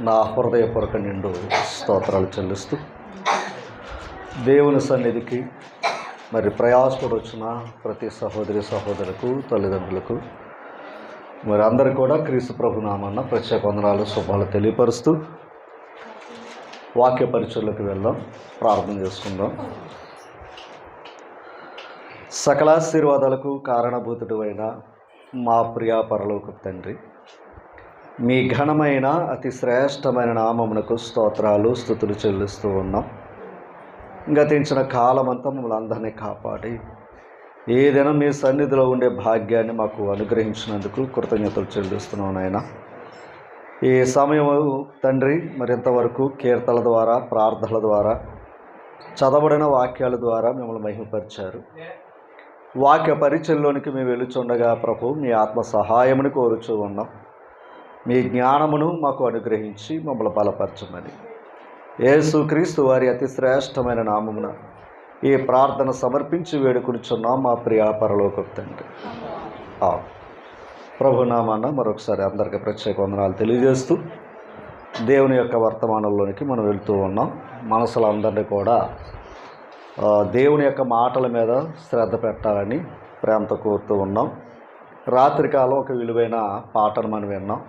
నా హృదయపూర్వక నిండు స్తోత్రాలు చెల్లిస్తూ దేవుని సన్నిధికి మరి ప్రయాసపడి వచ్చిన ప్రతి సహోదరి సహోదరులకు తల్లిదండ్రులకు మరి అందరు కూడా క్రీస్తు ప్రభు నామన్న ప్రత్యేక వందనాలు శుభాలు తెలియపరుస్తూ వాక్య పరిచయలోకి వెళ్దాం, ప్రార్థన చేసుకుందాం. సకలాశీర్వాదాలకు కారణభూతుడు అయిన మా ప్రియ పరలోక తండ్రి, మీ ఘనమైన అతి శ్రేష్టమైన నామమునకు స్తోత్రాలు స్తుతులు చెల్లిస్తూ ఉన్నాం. గతించిన కాలమంతా మమ్మల్ని అందరినీ కాపాడి ఏదైనా మీ సన్నిధిలో ఉండే భాగ్యాన్ని మాకు అనుగ్రహించినందుకు కృతజ్ఞతలు చెల్లిస్తున్నాం నాయన. ఈ సమయం తండ్రి మరింతవరకు కీర్తనల ద్వారా, ప్రార్థనల ద్వారా, చదవబడిన వాక్యాల ద్వారా మిమ్మల్ని మహిమపరిచారు. వాక్య పరిచయంలోనికి మేము వెళుచుండగా ప్రభు మీ ఆత్మ సహాయమును కోరుచూ ఉన్నాం. మీ జ్ఞానమును మాకు అనుగ్రహించి మమ్మల్ని బలపరచమని యేసుక్రీస్తు వారి అతి శ్రేష్టమైన నామమున ఈ ప్రార్థన సమర్పించి వేడుకొనుచున్నాం మా ప్రియ పరలోకపు తండ్రి. ప్రభు నామాన మరొకసారి అందరికీ ప్రత్యేక వందనాలు తెలియజేస్తూ దేవుని యొక్క వర్తమానంలోనికి మనం వెళుతూ ఉన్నాం. మనసులందరినీ కూడా దేవుని యొక్క మాటల మీద శ్రద్ధ పెట్టాలని ప్రేమతో కోరుతూ ఉన్నాం. రాత్రికాలం ఒక విలువైన పాటను మనం విన్నాం.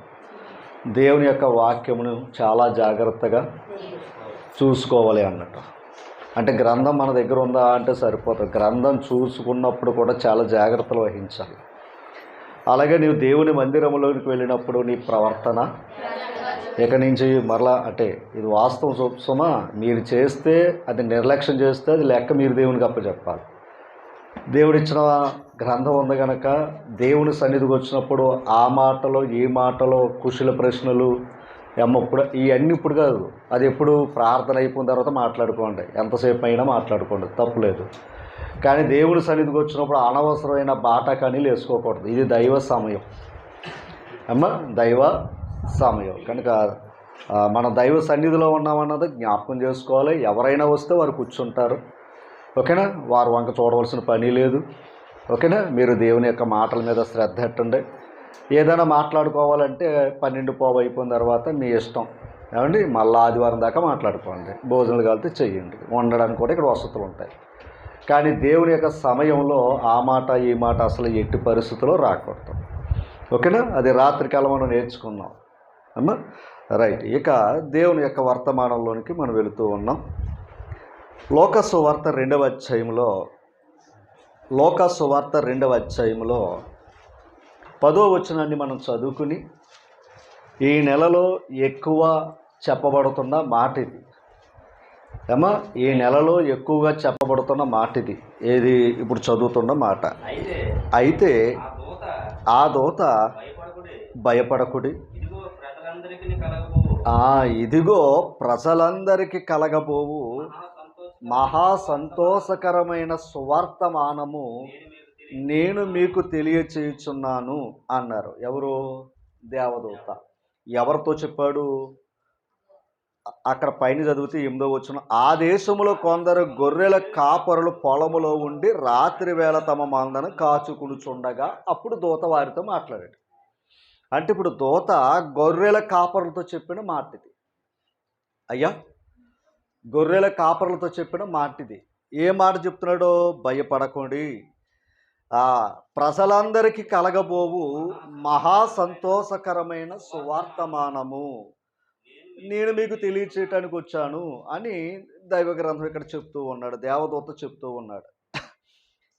దేవుని యొక్క వాక్యమును చాలా జాగ్రత్తగా చూసుకోవాలి అన్నట్టు. అంటే గ్రంథం మన దగ్గర ఉందా అంటే సరిపోతుంది. గ్రంథం చూసుకున్నప్పుడు కూడా చాలా జాగ్రత్తలు వహించాలి. అలాగే నీవు దేవుని మందిరంలోకి వెళ్ళినప్పుడు నీ ప్రవర్తన ఇక నుంచి మరలా అంటే ఇది వాస్తవం సుమా, మీరు చేస్తే అది నిర్లక్ష్యం చేస్తే అది లెక్క మీరు దేవునికి అప్పచెప్పాలి. దేవుడిచ్చిన గ్రంథం ఉంది కనుక దేవుని సన్నిధికి వచ్చినప్పుడు ఆ మాటలో ఈ మాటలో కుశల ప్రశ్నలు ఇప్పుడు ఇవన్నీ ఇప్పుడు కాదు, అది ఎప్పుడు ప్రార్థన అయిపోయిన తర్వాత మాట్లాడుకోండి, ఎంతసేపు అయినా మాట్లాడుకోండి, తప్పులేదు. కానీ దేవుని సన్నిధికి వచ్చినప్పుడు అనవసరమైన బాటకానీలు వేసుకోకూడదు. ఇది దైవ సమయం దైవ సమయం కనుక మనం దైవ సన్నిధిలో ఉన్నామన్నది జ్ఞాపకం చేసుకోవాలి. ఎవరైనా వస్తే వారు కూర్చుంటారు, ఓకేనా, వారు వంక చూడవలసిన పని లేదు, ఓకేనా. మీరు దేవుని యొక్క మాటల మీద శ్రద్ధ పెట్టండి. ఏదైనా మాట్లాడుకోవాలంటే 12 అయిపోయిన తర్వాత మీ ఇష్టం, ఏమండి, మళ్ళీ ఆదివారం దాకా మాట్లాడుకోండి. భోజనాలు కలిపి చెయ్యండి, వండడానికి కూడా ఇక్కడ వసతులు ఉంటాయి. కానీ దేవుని యొక్క సమయంలో ఆ మాట ఈ మాట అసలు ఎట్టి పరిస్థితుల్లో రాకూడదు, ఓకేనా. అది రాత్రికాలం మనం నేర్చుకున్నాం అమ్మా, రైట్. ఇక దేవుని యొక్క వర్తమానంలోనికి మనం వెళుతూ ఉన్నాం. లోకసువార్త 2వ అధ్యాయంలో 10వ వచనాన్ని మనం చదువుకుని ఈ నెలలో ఎక్కువ చెప్పబడుతున్న మాట ఇది ఏమా, ఈ నెలలో ఎక్కువగా చెప్పబడుతున్న మాట ఇది. ఏది ఇప్పుడు చదువుతున్న మాట. అయితే ఆ దూత భయపడకుడి, ఇదిగో ప్రజలందరికీ కలగబోవు మహా సంతోషకరమైన సువార్తమానము నేను మీకు తెలియచేయుచున్నాను అన్నారు. ఎవరు? దేవదూత. ఎవరితో చెప్పాడు? అక్కడ పైన చదివితే 8వ వచనం, ఆ దేశంలో కొందరు గొర్రెల కాపరులు పొలములో ఉండి రాత్రి వేళ తమ మందను కాచుకునుచుండగా అప్పుడు దూత వారితో మాట్లాడాడు. అంటే ఇప్పుడు దూత గొర్రెల కాపరులతో చెప్పిన మాట ఇది. అయ్యా, గొర్రెల కాపరులతో చెప్పిన మాట ఇది. ఏ మాట చెప్తున్నాడో? భయపడకండి, ప్రజలందరికీ కలగబోవు మహా సంతోషకరమైన సువార్తమానము నేను మీకు తెలియచేయటానికి వచ్చాను అని దైవ గ్రంథం ఇక్కడ చెప్తూ ఉన్నాడు, దేవదూత చెప్తూ ఉన్నాడు.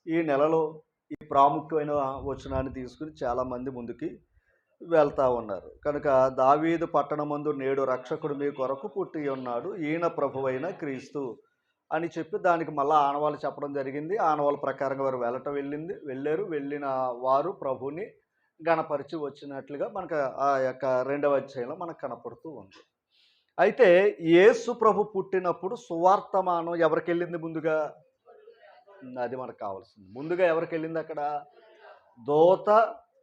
ఈ నెలలో ఈ ప్రాముఖ్యమైన వచనాన్ని తీసుకుని చాలామంది ముందుకి వెళ్తూ ఉన్నారు. కనుక దావీదు పట్టణమందు నేడు రక్షకుడు మీ కొరకు పుట్టి ఉన్నాడు, ఈయన ప్రభువైన క్రీస్తు అని చెప్పి దానికి మళ్ళీ ఆనవాళ్ళు చెప్పడం జరిగింది. ఆనవాళ్ళ ప్రకారంగా వారు వెళ్ళారు. వెళ్ళిన వారు ప్రభుని గణపరిచి వచ్చినట్లుగా మనకు ఆ యొక్క 2వ అధ్యాయంలో మనకు కనపడుతూ ఉంది. అయితే యేసు ప్రభు పుట్టినప్పుడు సువార్తమానం ఎవరికి వెళ్ళింది? ముందుగా అది మనకు కావాల్సింది. ముందుగా ఎవరికి వెళ్ళింది? అక్కడ దూత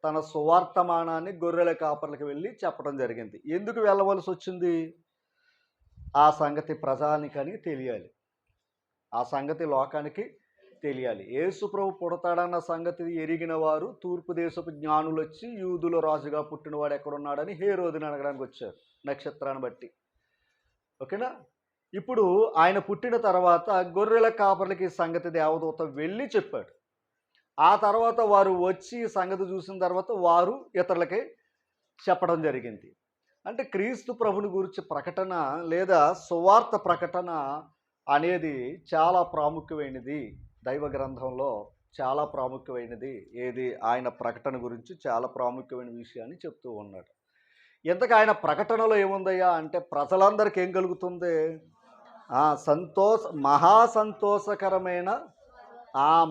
తన సువార్తమానాన్ని గొర్రెల కాపర్లకు వెళ్ళి చెప్పడం జరిగింది. ఎందుకు వెళ్ళవలసి వచ్చింది? ఆ సంగతి ప్రజానికని తెలియాలి, ఆ సంగతి లోకానికి తెలియాలి. యేసు ప్రభు పుడతాడన్న సంగతి ఎరిగిన వారు తూర్పు దేశపు జ్ఞానులు వచ్చి యూదుల రాజుగా పుట్టినవాడు ఎక్కడున్నాడని హేరోదుని అడగడానికి వచ్చారు నక్షత్రాన్ని బట్టి. ఓకేనా. ఇప్పుడు ఆయన పుట్టిన తర్వాత గొర్రెల కాపర్లకి సంగతి దేవదూత వెళ్ళి చెప్పాడు. ఆ తర్వాత వారు వచ్చి సంగతి చూసిన తర్వాత వారు ఇతరులకి చెప్పడం జరిగింది. అంటే క్రీస్తు ప్రభుని గురించి ప్రకటన లేదా సువార్త ప్రకటన అనేది చాలా ప్రాముఖ్యమైనది. దైవ గ్రంథంలో చాలా ప్రాముఖ్యమైనది. ఏది? ఆయన ప్రకటన గురించి చాలా ప్రాముఖ్యమైన విషయాన్ని చెప్తూ ఉన్నాడు. ఇంతకు ఆయన ప్రకటనలో ఏముందయ్యా అంటే ప్రజలందరికీ ఏం కలుగుతుంది? మహాసంతోషకరమైన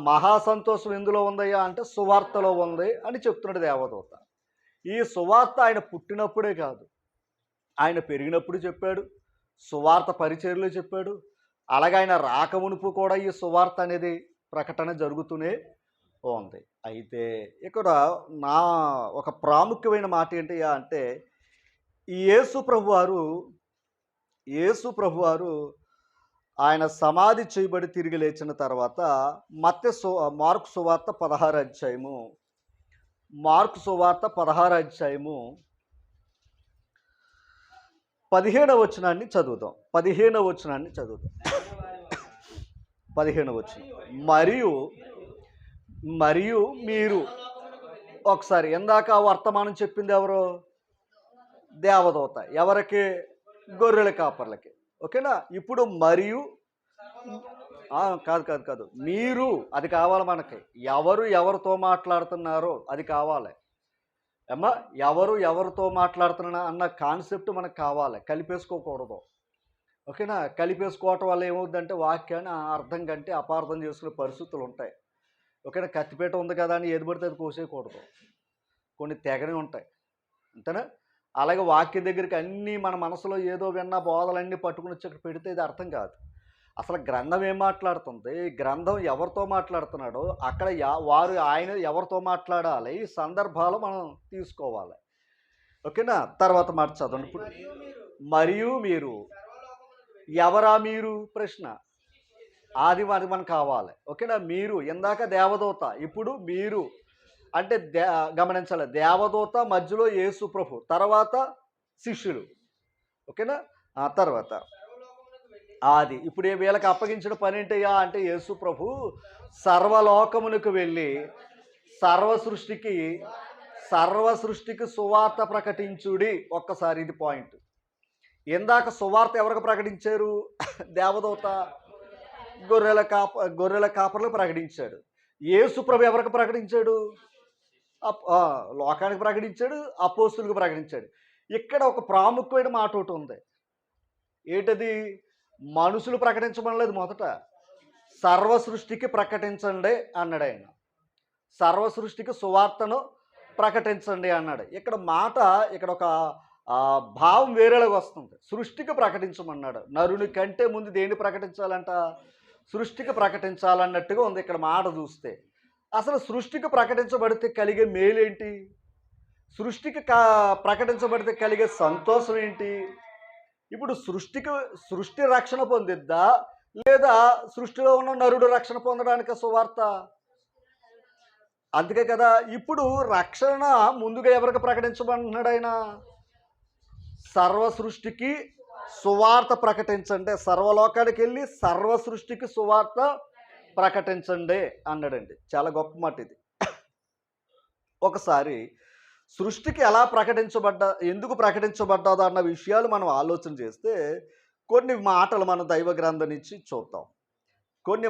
మహాసంతోషం ఎందులో ఉందయ్యా అంటే సువార్తలో ఉంది అని చెప్తున్నాడు దేవదూత. ఈ సువార్త ఆయన పుట్టినప్పుడే కాదు, ఆయన పెరిగినప్పుడు చెప్పాడు, సువార్త పరిచర్యలో చెప్పాడు. అలాగే ఆయన రాకమునుపు కూడా ఈ సువార్త అనేది ప్రకటన జరుగుతూనే ఉంది. అయితే ఇక్కడ నా ఒక ప్రాముఖ్యమైన మాట ఏంటి అంటే ఈ యేసు ప్రభువారు ఆయన సమాధి చేయబడి తిరిగి లేచిన తర్వాత మార్కు సువార్త 16 అధ్యాయము 15వ వచనాన్ని చదువుదాం. 15వ వచనం. మరియు మీరు ఒకసారి ఇందాక వర్తమానం చెప్పింది ఎవరు? దేవదూత. ఎవరికి? గొర్రెల కాపర్లకి. ఓకేనా. ఇప్పుడు మరియు కాదు మీరు, అది కావాలి మనకి. ఎవరితో మాట్లాడుతున్నారో అది కావాలి అమ్మా. ఎవరితో మాట్లాడుతున్నా అన్న కాన్సెప్ట్ మనకు కావాలి, కలిపేసుకోకూడదు. ఓకేనా. కలిపేసుకోవటం వల్ల ఏమవుతుందంటే వాక్యాన్ని అర్థం కంటే అపార్థం చేసుకునే పరిస్థితులు ఉంటాయి. ఓకేనా. కత్తిపేట ఉంది కదా అని ఏది పడితే అది కోసేయకూడదు, కొన్ని తెగనే ఉంటాయి. అంతేనా. అలాగే వాక్యం దగ్గరికి అన్నీ మన మనసులో ఏదో విన్న బోధలన్నీ పట్టుకుని వచ్చి అక్కడ పెడితే ఇది అర్థం కాదు. అసలు గ్రంథం ఏం మాట్లాడుతుంది, గ్రంథం ఎవరితో మాట్లాడుతున్నాడో అక్కడ ఆయన ఎవరితో మాట్లాడాలి, ఈ సందర్భాలు మనం తీసుకోవాలి. ఓకేనా. తర్వాత మాట చదవండి. ఇప్పుడు మరియు మీరు, ఎవరా మీరు? ప్రశ్న. అది మనకు కావాలి. ఓకేనా. మీరు ఇందాక దేవదూత, ఇప్పుడు మీరు అంటే గమనించాలి. దేవదూత, మధ్యలో యేసు ప్రభు, తర్వాత శిష్యులు. ఓకేనా. తర్వాత అది ఇప్పుడు వీళ్ళకి అప్పగించిన పని ఏంటయ్యా అంటే యేసు ప్రభు సర్వలోకమునకు వెళ్ళి సర్వ సృష్టికి సువార్త ప్రకటించుడి. ఒక్కసారి ఇది పాయింట్. ఇందాక సువార్త ఎవరికి ప్రకటించారు? దేవదూత గొర్రెల కాపర్లు ప్రకటించాడు. యేసు ప్రభు ఎవరికి ప్రకటించాడు? లోకానికి ప్రకటించాడు, అపోస్తులకు ప్రకటించాడు. ఇక్కడ ఒక ప్రాముఖ్యమైన మాట ఒకటి ఉంది. ఏంటది? మనుషులు ప్రకటించమనలేదు, మొదట సర్వ సృష్టికి ప్రకటించండి అన్నాడు ఆయన. సర్వ సృష్టికి సువార్తను ప్రకటించండి అన్నాడు. ఇక్కడ ఒక భావం వేరేలాగా వస్తుంది. సృష్టికి ప్రకటించమన్నాడు. నరుని కంటే ముందు దేన్ని ప్రకటించాలంట? సృష్టికి ప్రకటించాలన్నట్టుగా ఉంది ఇక్కడ మాట చూస్తే. అసలు సృష్టికి ప్రకటించబడితే కలిగే మేలేంటి? సృష్టికి ప్రకటించబడితే కలిగే సంతోషం ఏంటి? ఇప్పుడు సృష్టి రక్షణ పొందిద్దా లేదా సృష్టిలో ఉన్న నరుడు రక్షణ పొందడానికి సువార్త? అందుకే కదా ఇప్పుడు రక్షణ ముందుగా ఎవరికి ప్రకటించబడినాడు? ఆయన సర్వ సృష్టికి సువార్త ప్రకటించండి, సర్వలోకానికి వెళ్ళి సర్వ సృష్టికి సువార్త ప్రకటించండి అన్నాడండి. చాలా గొప్ప మాట ఇది. ఒకసారి సృష్టికి ఎందుకు ప్రకటించబడ్డాదో అన్న విషయాలు మనం ఆలోచన చేస్తే కొన్ని మాటలు మనం దైవ గ్రంథం నుంచి చూద్దాం. కొన్ని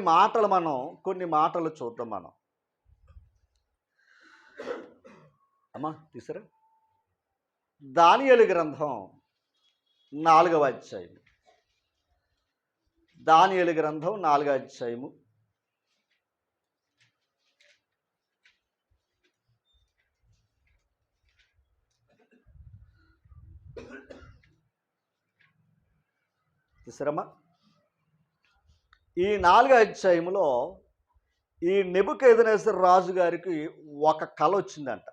మాటలు చూద్దాం మనం. అమ్మా తీసారా? దానియేలు గ్రంథం 4వ అధ్యాయం. దానియేలు గ్రంథం 4వ అధ్యాయము 4వ అధ్యాయంలో ఈ నెబుకద్నెజర్ రాజు గారికి ఒక కళ వచ్చిందంట.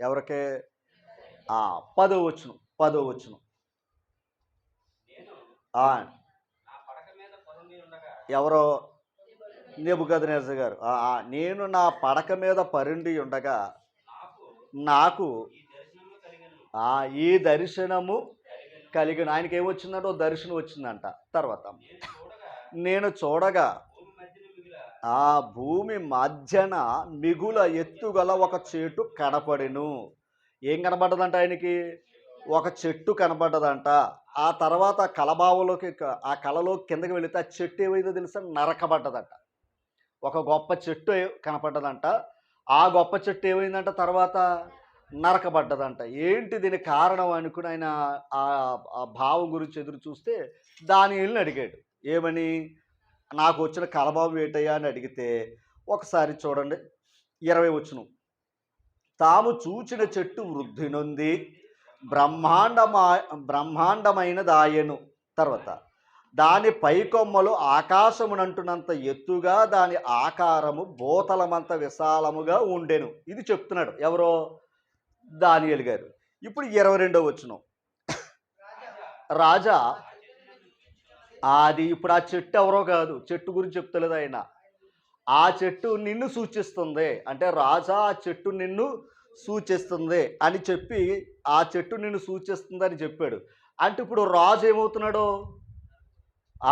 ఎవరికి? 10వ వచనం. ఎవరో నెబుకద్నెజర్ గారు నేను నా పడక మీద పరుండి ఉండగా నాకు ఈ దర్శనము కలిగిన, ఆయనకి ఏమొచ్చిందంటే ఓ దర్శనం వచ్చిందంట. తర్వాత నేను చూడగా ఆ భూమి మధ్యన మిగుల ఎత్తుగల ఒక చెట్టు కనపడెను. ఏం కనపడ్డదంట ఆయనకి? ఒక చెట్టు కనపడ్డదంట. ఆ తర్వాత కలబావులోకి, ఆ కలలో కిందకి వెళితే ఆ చెట్టు ఏమైందో తెలుసా? నరకబడ్డదంట. ఒక గొప్ప చెట్టు కనపడ్డదంట. ఆ గొప్ప చెట్టు ఏమైందంట? తర్వాత నరకబడ్డదంట. ఏంటి దీనికి కారణం అనుకుని ఆయన ఆ భావం గురించి ఎదురు చూస్తే దానియేలుని అడిగాడు. ఏమని? నాకు వచ్చిన కలబావు ఏంటయ్యా అని అడిగితే, ఒకసారి చూడండి 20 వచనం. తాము చూచిన చెట్టు వృద్ధి నొంది బ్రహ్మాండమైనదాయెను. తర్వాత దాని పైకొమ్మలు ఆకాశమునంటున్నంత ఎత్తుగా, దాని ఆకారము భూతలమంత విశాలముగా ఉండెను. ఇది చెప్తున్నాడు ఎవరో? దానియేలు గారు. ఇప్పుడు 22వ వచనం. రాజా, అది ఇప్పుడు ఆ చెట్టు ఎవరో కాదు, చెట్టు గురించి చెప్తలేదు ఆయన. ఆ చెట్టు నిన్ను సూచిస్తుంది అంటే, రాజా ఆ చెట్టు నిన్ను సూచిస్తుంది అని చెప్పి, ఆ చెట్టు నిన్ను సూచిస్తుంది అని చెప్పాడు. అంటే ఇప్పుడు రాజు ఏమవుతున్నాడు?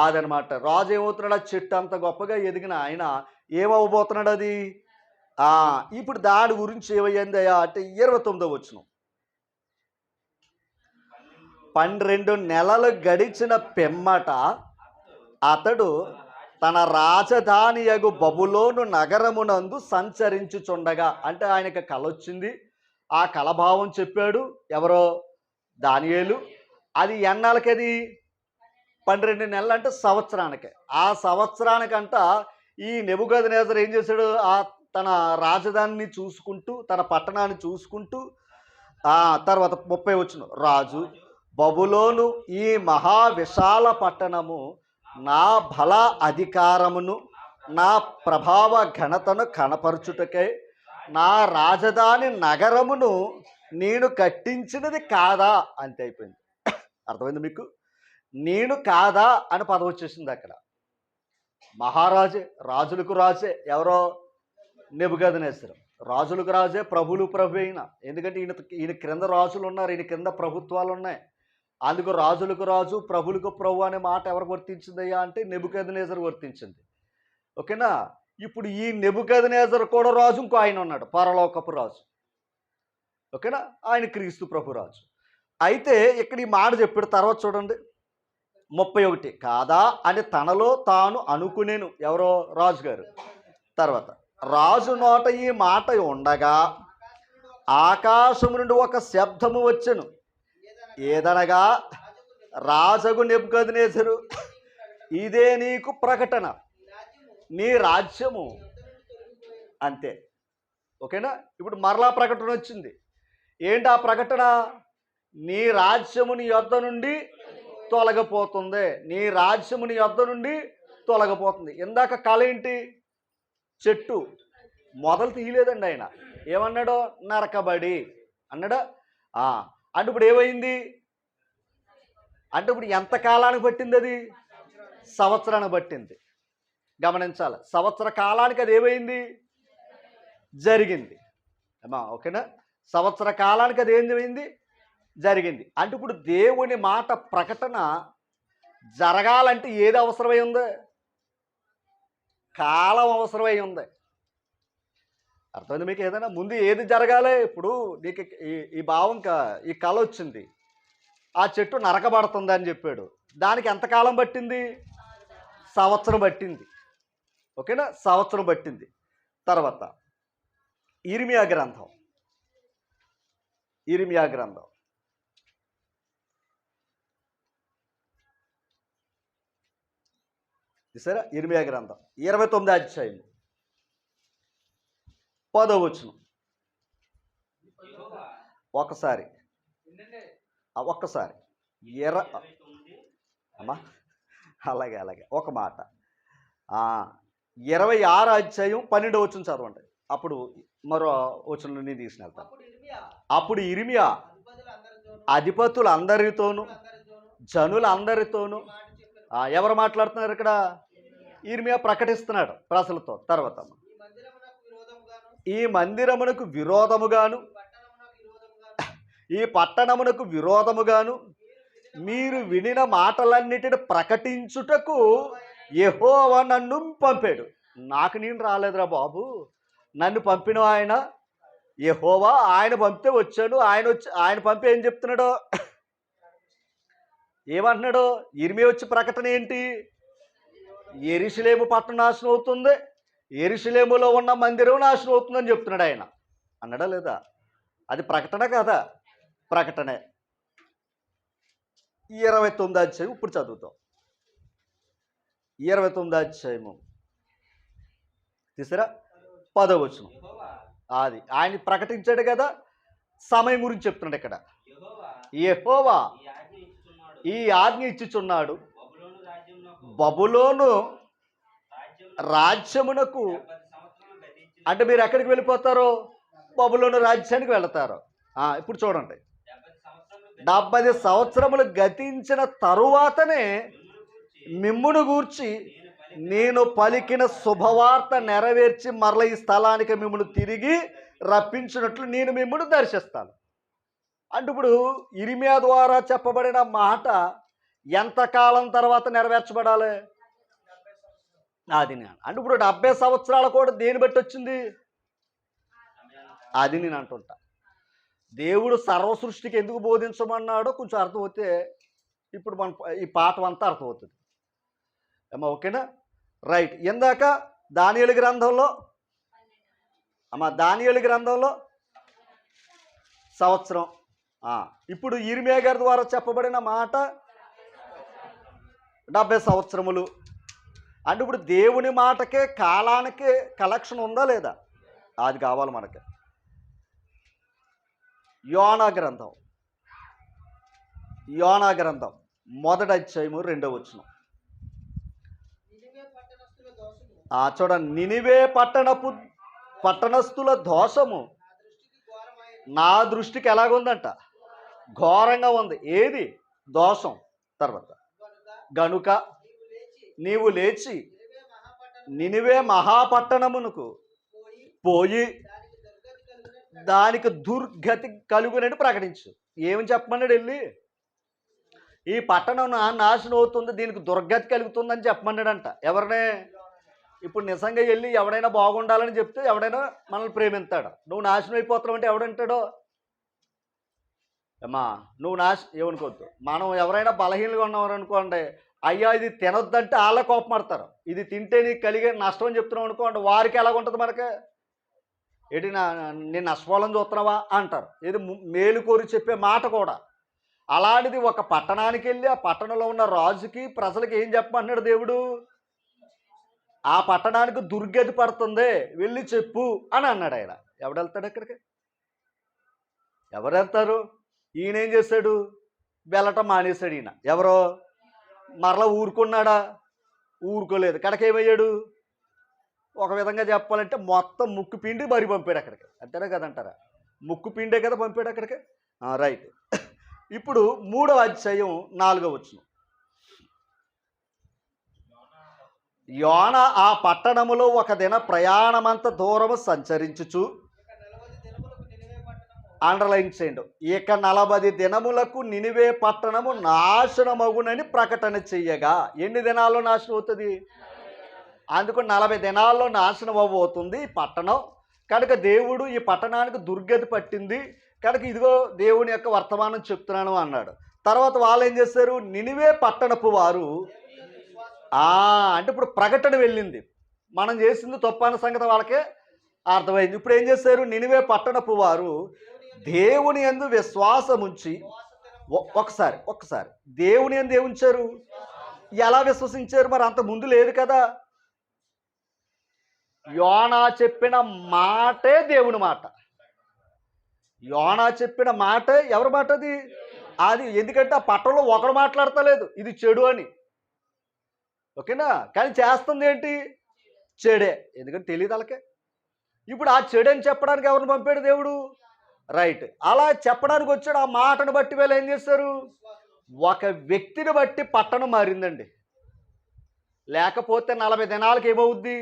అదనమాట. రాజు ఏమవుతున్నాడు? ఆ చెట్టు అంత గొప్పగా ఎదిగిన ఆయన ఏమవ్వబోతున్నాడు? అది ఇప్పుడు దాని గురించి ఏమయ్యిందయ్యా అంటే 29వ వచనం. 12 నెలలు గడిచిన పిమ్మట అతడు తన రాజధానియగు బబులోను నగరమునందు సంచరించుచుండగా, అంటే ఆయనకి కల వచ్చింది. ఆ కలభావం చెప్పాడు ఎవరో? దానియేలు. అది ఎన్నాళ్ళకి? అది 12 నెలలు అంటే సంవత్సరానికి. ఆ సంవత్సరానికంట ఈ నెబుకద్నెజర్ ఏం చేశాడు? తన రాజధానిని చూసుకుంటూ, తన పట్టణాన్ని చూసుకుంటూ, తర్వాత 30 వచనం. రాజు, బబులోను ఈ మహా విశాల పట్టణము నా బల అధికారమును నా ప్రభావ ఘనతను కనపరచుటకై నా రాజధాని నగరమును నేను కట్టించినది కాదా? అంతే, అయిపోయింది. అర్థమైంది మీకు? నేను కాదా అని పదం వచ్చేసింది అక్కడ. మహారాజే, రాజులకు రాజే. ఎవరో? నెబుకద్నెజర్. రాజులకు రాజే, ప్రభులు ప్రభు అయిన. ఎందుకంటే ఈయన క్రింద రాజులు ఉన్నారు, ఈయన కింద ప్రభుత్వాలు ఉన్నాయి. అందుకు రాజులకు రాజు, ప్రభులకు ప్రభు అనే మాట ఎవరికి వర్తించిందయ్యా అంటే నెబుకద్నెజర్ వర్తించింది. ఓకేనా? ఇప్పుడు ఈ నెబుకద్నెజర్ కూడా రాజు, ఇంకో ఆయన ఉన్నాడు, పరలోకపు రాజు. ఓకేనా? ఆయన క్రీస్తు ప్రభు రాజు. అయితే ఇక్కడ ఈ మాట చెప్పాడు. తర్వాత చూడండి 31. కాదా అని తనలో తాను అనుకునేను. ఎవరో? రాజుగారు. తర్వాత రాజు నోట ఈ మాట ఉండగా ఆకాశము నుండి ఒక శబ్దము వచ్చెను. ఏదనగా, రాజగు నెబుకద్నెజరు, ఇదే నీకు ప్రకటన, నీ రాజ్యము. అంతే. ఓకేనా? ఇప్పుడు మరలా ప్రకటన వచ్చింది. ఏంటి ఆ ప్రకటన? నీ రాజ్యము నీ యొద్ద నుండి తొలగిపోతుంది. నీ రాజ్యము నీ యొద్ద నుండి తొలగిపోతుంది. ఇందాక కళ ఏంటి? చెట్టు మొదలు తీయలేదండి ఆయన. ఏమన్నాడో? నరకబడి అన్నాడా? అంటే ఇప్పుడు ఏమైంది అంటే, ఇప్పుడు ఎంత కాలానికి పట్టింది? అది సంవత్సరానికి పట్టింది. గమనించాలి, సంవత్సర కాలానికి అది ఏమైంది? జరిగింది. ఓకేనా? సంవత్సర కాలానికి అది ఏమైంది? జరిగింది. అంటే ఇప్పుడు దేవుని మాట ప్రకటన జరగాలంటే ఏది అవసరమై ఉంది? కాలం అవసరమై ఉంది. అర్థమైంది మీకు? ఏదైనా ముందు ఏది జరగాలి? ఇప్పుడు నీకు ఈ భావం, ఈ కళ వచ్చింది, ఆ చెట్టు నరకబడుతుంది అని చెప్పాడు. దానికి ఎంతకాలం పట్టింది? సంవత్సరం పట్టింది. ఓకేనా? సంవత్సరం పట్టింది. తర్వాత ఇర్మియా గ్రంథం. చూసారా? ఇర్మియా గ్రంథం 29వ అధ్యాయం 10వ వచనం. ఒక్కసారి అమ్మా, అలాగే ఒక మాట. 26వ అధ్యాయం 12వ వచనం చదవండి. అప్పుడు మరో వచనం నేను తీసుకుని వెళ్తాను. అప్పుడు ఇర్మియా అధిపతులందరితోనూ జనులందరితోనూ, ఎవరు మాట్లాడుతున్నారు ఇక్కడ? ఇర్మియా ప్రకటిస్తున్నాడు ప్రజలతో. తర్వాత ఈ మందిరమునకు విరోధముగాను ఈ పట్టణమునకు విరోధముగాను మీరు వినిన మాటలన్నిటిని ప్రకటించుటకు యెహోవా నన్ను పంపాడు. నాకు నేను రాలేదురా బాబు, నన్ను పంపిన ఆయన యెహోవా. ఆయన పంపితే వచ్చాను. ఆయన పంపి ఏం చెప్తున్నాడో, ఏమంటున్నాడు? ఇర్మియా వచ్చి ప్రకటన ఏంటి? యెరూషలేము పట్టణం నాశనం అవుతుంది, యెరూషలేములో ఉన్న మందిరం నాశనం అవుతుందని చెప్తున్నాడు ఆయన. అన్నాడా లేదా? అది ప్రకటన కదా? ప్రకటనే. 29వ అధ్యాయం ఇప్పుడు చదువుతాం. 29వ అధ్యాయము తీసారా? 10వ వచనం. అది ఆయన ప్రకటించాడు కదా, సమయం గురించి చెప్తున్నాడు ఇక్కడ. యెహోవా ఈ ఆజ్ఞ ఇచ్చుచున్నాడు, బబులోను రాజ్యమునకు. అంటే మీరు ఎక్కడికి వెళ్ళిపోతారు? బబులోను రాజ్యానికి వెళతారు. ఇప్పుడు చూడండి, 70 సంవత్సరములు గతించిన తరువాతనే మిమ్మును గూర్చి నేను పలికిన శుభవార్త నెరవేర్చి మరల ఈ స్థలానికి మిమ్మల్ని తిరిగి రప్పించినట్లు నేను మిమ్మల్ని దర్శిస్తాను. అంటే ఇప్పుడు ఇర్మియా ద్వారా చెప్పబడిన మాట ఎంతకాలం తర్వాత నెరవేర్చబడాలి? అది నేను అంటే ఇప్పుడు 70 సంవత్సరాలు కూడా దేని బట్టి వచ్చింది? అది నేను అంటుంటా. దేవుడు సర్వ సృష్టికి ఎందుకు బోధించమన్నాడో కొంచెం అర్థమవుతే ఇప్పుడు మన ఈ పాఠం అంతా అర్థమవుతుంది అమ్మా. ఓకేనా? రైట్. ఇందాక దానియేలు గ్రంథంలో దానియేలు గ్రంథంలో సంవత్సరం. ఇప్పుడు ఇర్మియా గారి ద్వారా చెప్పబడిన మాట 70 సంవత్సరములు. అంటే ఇప్పుడు దేవుని మాటకే కాలానికి కలెక్షన్ ఉందా లేదా? అది కావాలి మనకి. యోనా గ్రంథం 1వ అధ్యాయము 2వ వచనం. చూడండి, నినివే పట్టణస్థుల దోషము నా దృష్టికి ఎలాగుందంట? ఘోరంగా ఉంది. ఏది దోషం? తర్వాత గనుక నీవు లేచి నినివే మహాపట్టణమునకు పోయి దానికి దుర్గతి కలుగునని ప్రకటించు. ఏమని చెప్పమన్నాడు? వెళ్ళి ఈ పట్టణం నాశనం అవుతుంది, దీనికి దుర్గతి కలుగుతుందని చెప్పమన్నాడంట. ఎవరినే? ఇప్పుడు నిజంగా వెళ్ళి ఎవడైనా బాగుండాలని చెప్తే ఎవడైనా మనల్ని ప్రేమిస్తాడు. నువ్వు నాశనం అయిపోతున్నావు అంటే ఎవడంటాడో? అమ్మా నువ్వు ఏమనుకోవద్దు. మనం ఎవరైనా బలహీనంగా ఉన్నామని అనుకోండి, అయ్యా ఇది తినొద్దంటే వాళ్ళ కోపం పడతారు. ఇది తింటే నీకు కలిగే నష్టం అని చెప్తున్నావు అనుకోండి, వారికి ఎలాగుంటుంది? మనకి ఏంటి నేను నష్టపోవాలని చూస్తున్నావా అంటారు. ఇది మేలు కోరి చెప్పే మాట కూడా. అలాంటిది ఒక పట్టణానికి వెళ్ళి ఆ పట్టణంలో ఉన్న రాజుకి ప్రజలకి ఏం చెప్పమన్నాడు దేవుడు? ఆ పట్టణానికి దుర్గతి పడుతుంది, వెళ్ళి చెప్పు అని అన్నాడు ఆయన. ఎవడు వెళ్తాడు అక్కడికి? ఎవరు వెళ్తారు? ఈయన ఏం చేశాడు? వెళ్ళటం మానేశాడు ఈయన. ఎవరో మరలా ఊరుకున్నాడా? ఊరుకోలేదు. కడకేమయ్యాడు? ఒక విధంగా చెప్పాలంటే మొత్తం ముక్కు పిండి మరి పంపాడు అక్కడికి. అంతేనా కదంటారా? ముక్కు పిండే కదా పంపాడు అక్కడికి. రైట్. ఇప్పుడు 3వ అధ్యాయం 4వ వచనం. యోనా ఆ పట్టణములో ఒక దిన ప్రయాణమంత దూరము సంచరించుచు, అండర్లైన్ చేయండి, ఇక 40 దినములకు నినివే పట్టణము నాశనమగునని ప్రకటన చెయ్యగా. ఎన్ని దినాల్లో నాశనం అవుతుంది? అందుకు 40 దినాల్లో నాశనం అవ్వబోతుంది ఈ పట్టణం. కనుక దేవుడు ఈ పట్టణానికి దుర్గతి పట్టింది కనుక ఇదిగో దేవుని యొక్క వర్తమానం చెప్తున్నాను అన్నాడు. తర్వాత వాళ్ళు ఏం చేశారు? నినివే పట్టణపు వారు అంటే ఇప్పుడు ప్రకటన వెళ్ళింది, మనం చేసింది తప్పని సంగతి వాళ్ళకే అర్థమైంది. ఇప్పుడు ఏం చేశారు? నినివే పట్టణపు వారు దేవుని యందు విశ్వాసం ఉంచి ఒకసారి దేవుని యందు ఉంచారు. ఎలా విశ్వసించారు? మరి అంత ముందు లేదు కదా. యోనా చెప్పిన మాటే దేవుని మాట. యోనా చెప్పిన మాటే ఎవరి మాట? అది ఎందుకంటే ఆ పట్టణంలో ఒకడు మాట్లాడతలేదు ఇది చెడు అని. ఓకేనా? కానీ చేస్తుంది ఏంటి? చెడే. ఎందుకంటే తెలియదు వాళ్ళకే. ఇప్పుడు ఆ చెడు అని చెప్పడానికి ఎవరిని పంపాడు దేవుడు? రైట్. అలా చెప్పడానికి వచ్చాడు. ఆ మాటను బట్టి వీళ్ళు ఏం చేశారు? ఒక వ్యక్తిని బట్టి పట్టణం మారిందండి. లేకపోతే 40 దినాలకి ఏమవుద్ది?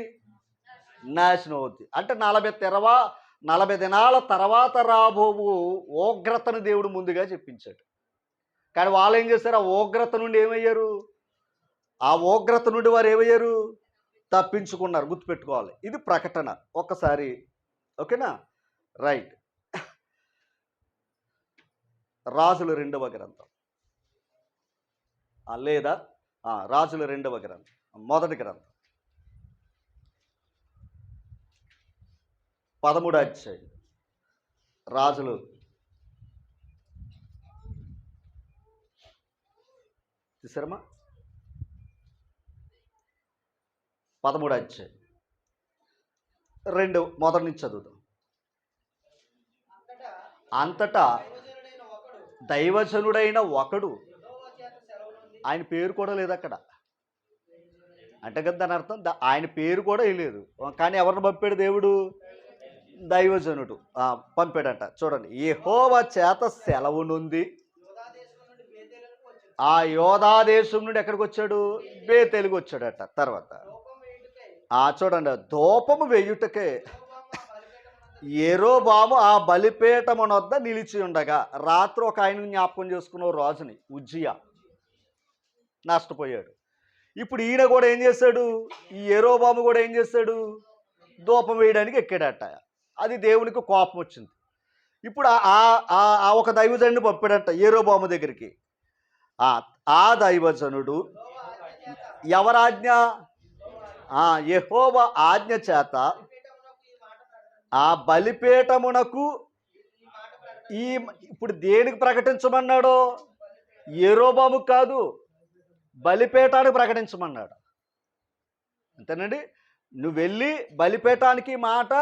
నాశనం అవుద్ది. అంటే 40 దినాల తర్వాత రాబోవు ఉగ్రతను దేవుడు ముందుగా చెప్పించాడు. కానీ వాళ్ళు ఏం చేశారు? ఆ ఉగ్రత నుండి ఏమయ్యారు? ఆ ఉగ్రత నుండి వారు ఏమయ్యారు? తప్పించుకున్నారు. గుర్తుపెట్టుకోవాలి. ఇది ప్రకటన. ఒక్కసారి ఓకేనా? రైట్. రాజుల 2వ గ్రంథం లేదా రాజుల 2వ గ్రంథం, మొదటి గ్రంథం 13వ అధ్యాయం. రాజులు చూసారమ్మా? 13వ అధ్యాయం మొదటి నుంచి చదువుదాం. అంతటా దైవజనుడైన ఒకడు, ఆయన పేరు కూడా లేదు అక్కడ, అంటే కదా దాని అర్థం ఆయన పేరు కూడా లేదు. కానీ ఎవరిని పంపాడు దేవుడు? దైవజనుడు పంపాడట. చూడండి, యెహోవా చేత సెలవు నుండి ఆ యోధా దేశం నుండి ఎక్కడికి వచ్చాడు? బేతేలుకి వచ్చాడట. తర్వాత చూడండి, ధూపము వేయుటకే యెరోబాము ఆ బలిపీఠమునొద్ద నిలిచి ఉండగా, రాత్రి ఒక ఆయన జ్ఞాపకం చేసుకున్న రాజుని, ఉజ్జియా, నష్టపోయాడు. ఇప్పుడు ఈయన కూడా ఏం చేశాడు? ఈ యెరోబాము కూడా ఏం చేశాడు? ధూపం వేయడానికి ఎక్కాడట. అది దేవునికి కోపం వచ్చింది. ఇప్పుడు ఒక దైవజనుడిని పంపాడట యెరోబాము దగ్గరికి. ఆ దైవజనుడు ఎవరాజ్ఞ? యెహోవా ఆజ్ఞ చేత ఆ బలిపీఠమునకు ఇప్పుడు దేనికి ప్రకటించమన్నాడు? యెరోబాము కాదు, బలిపీఠానికి ప్రకటించమన్నాడు. అంతేనండి. నువ్వు వెళ్ళి బలిపీఠానికి మాట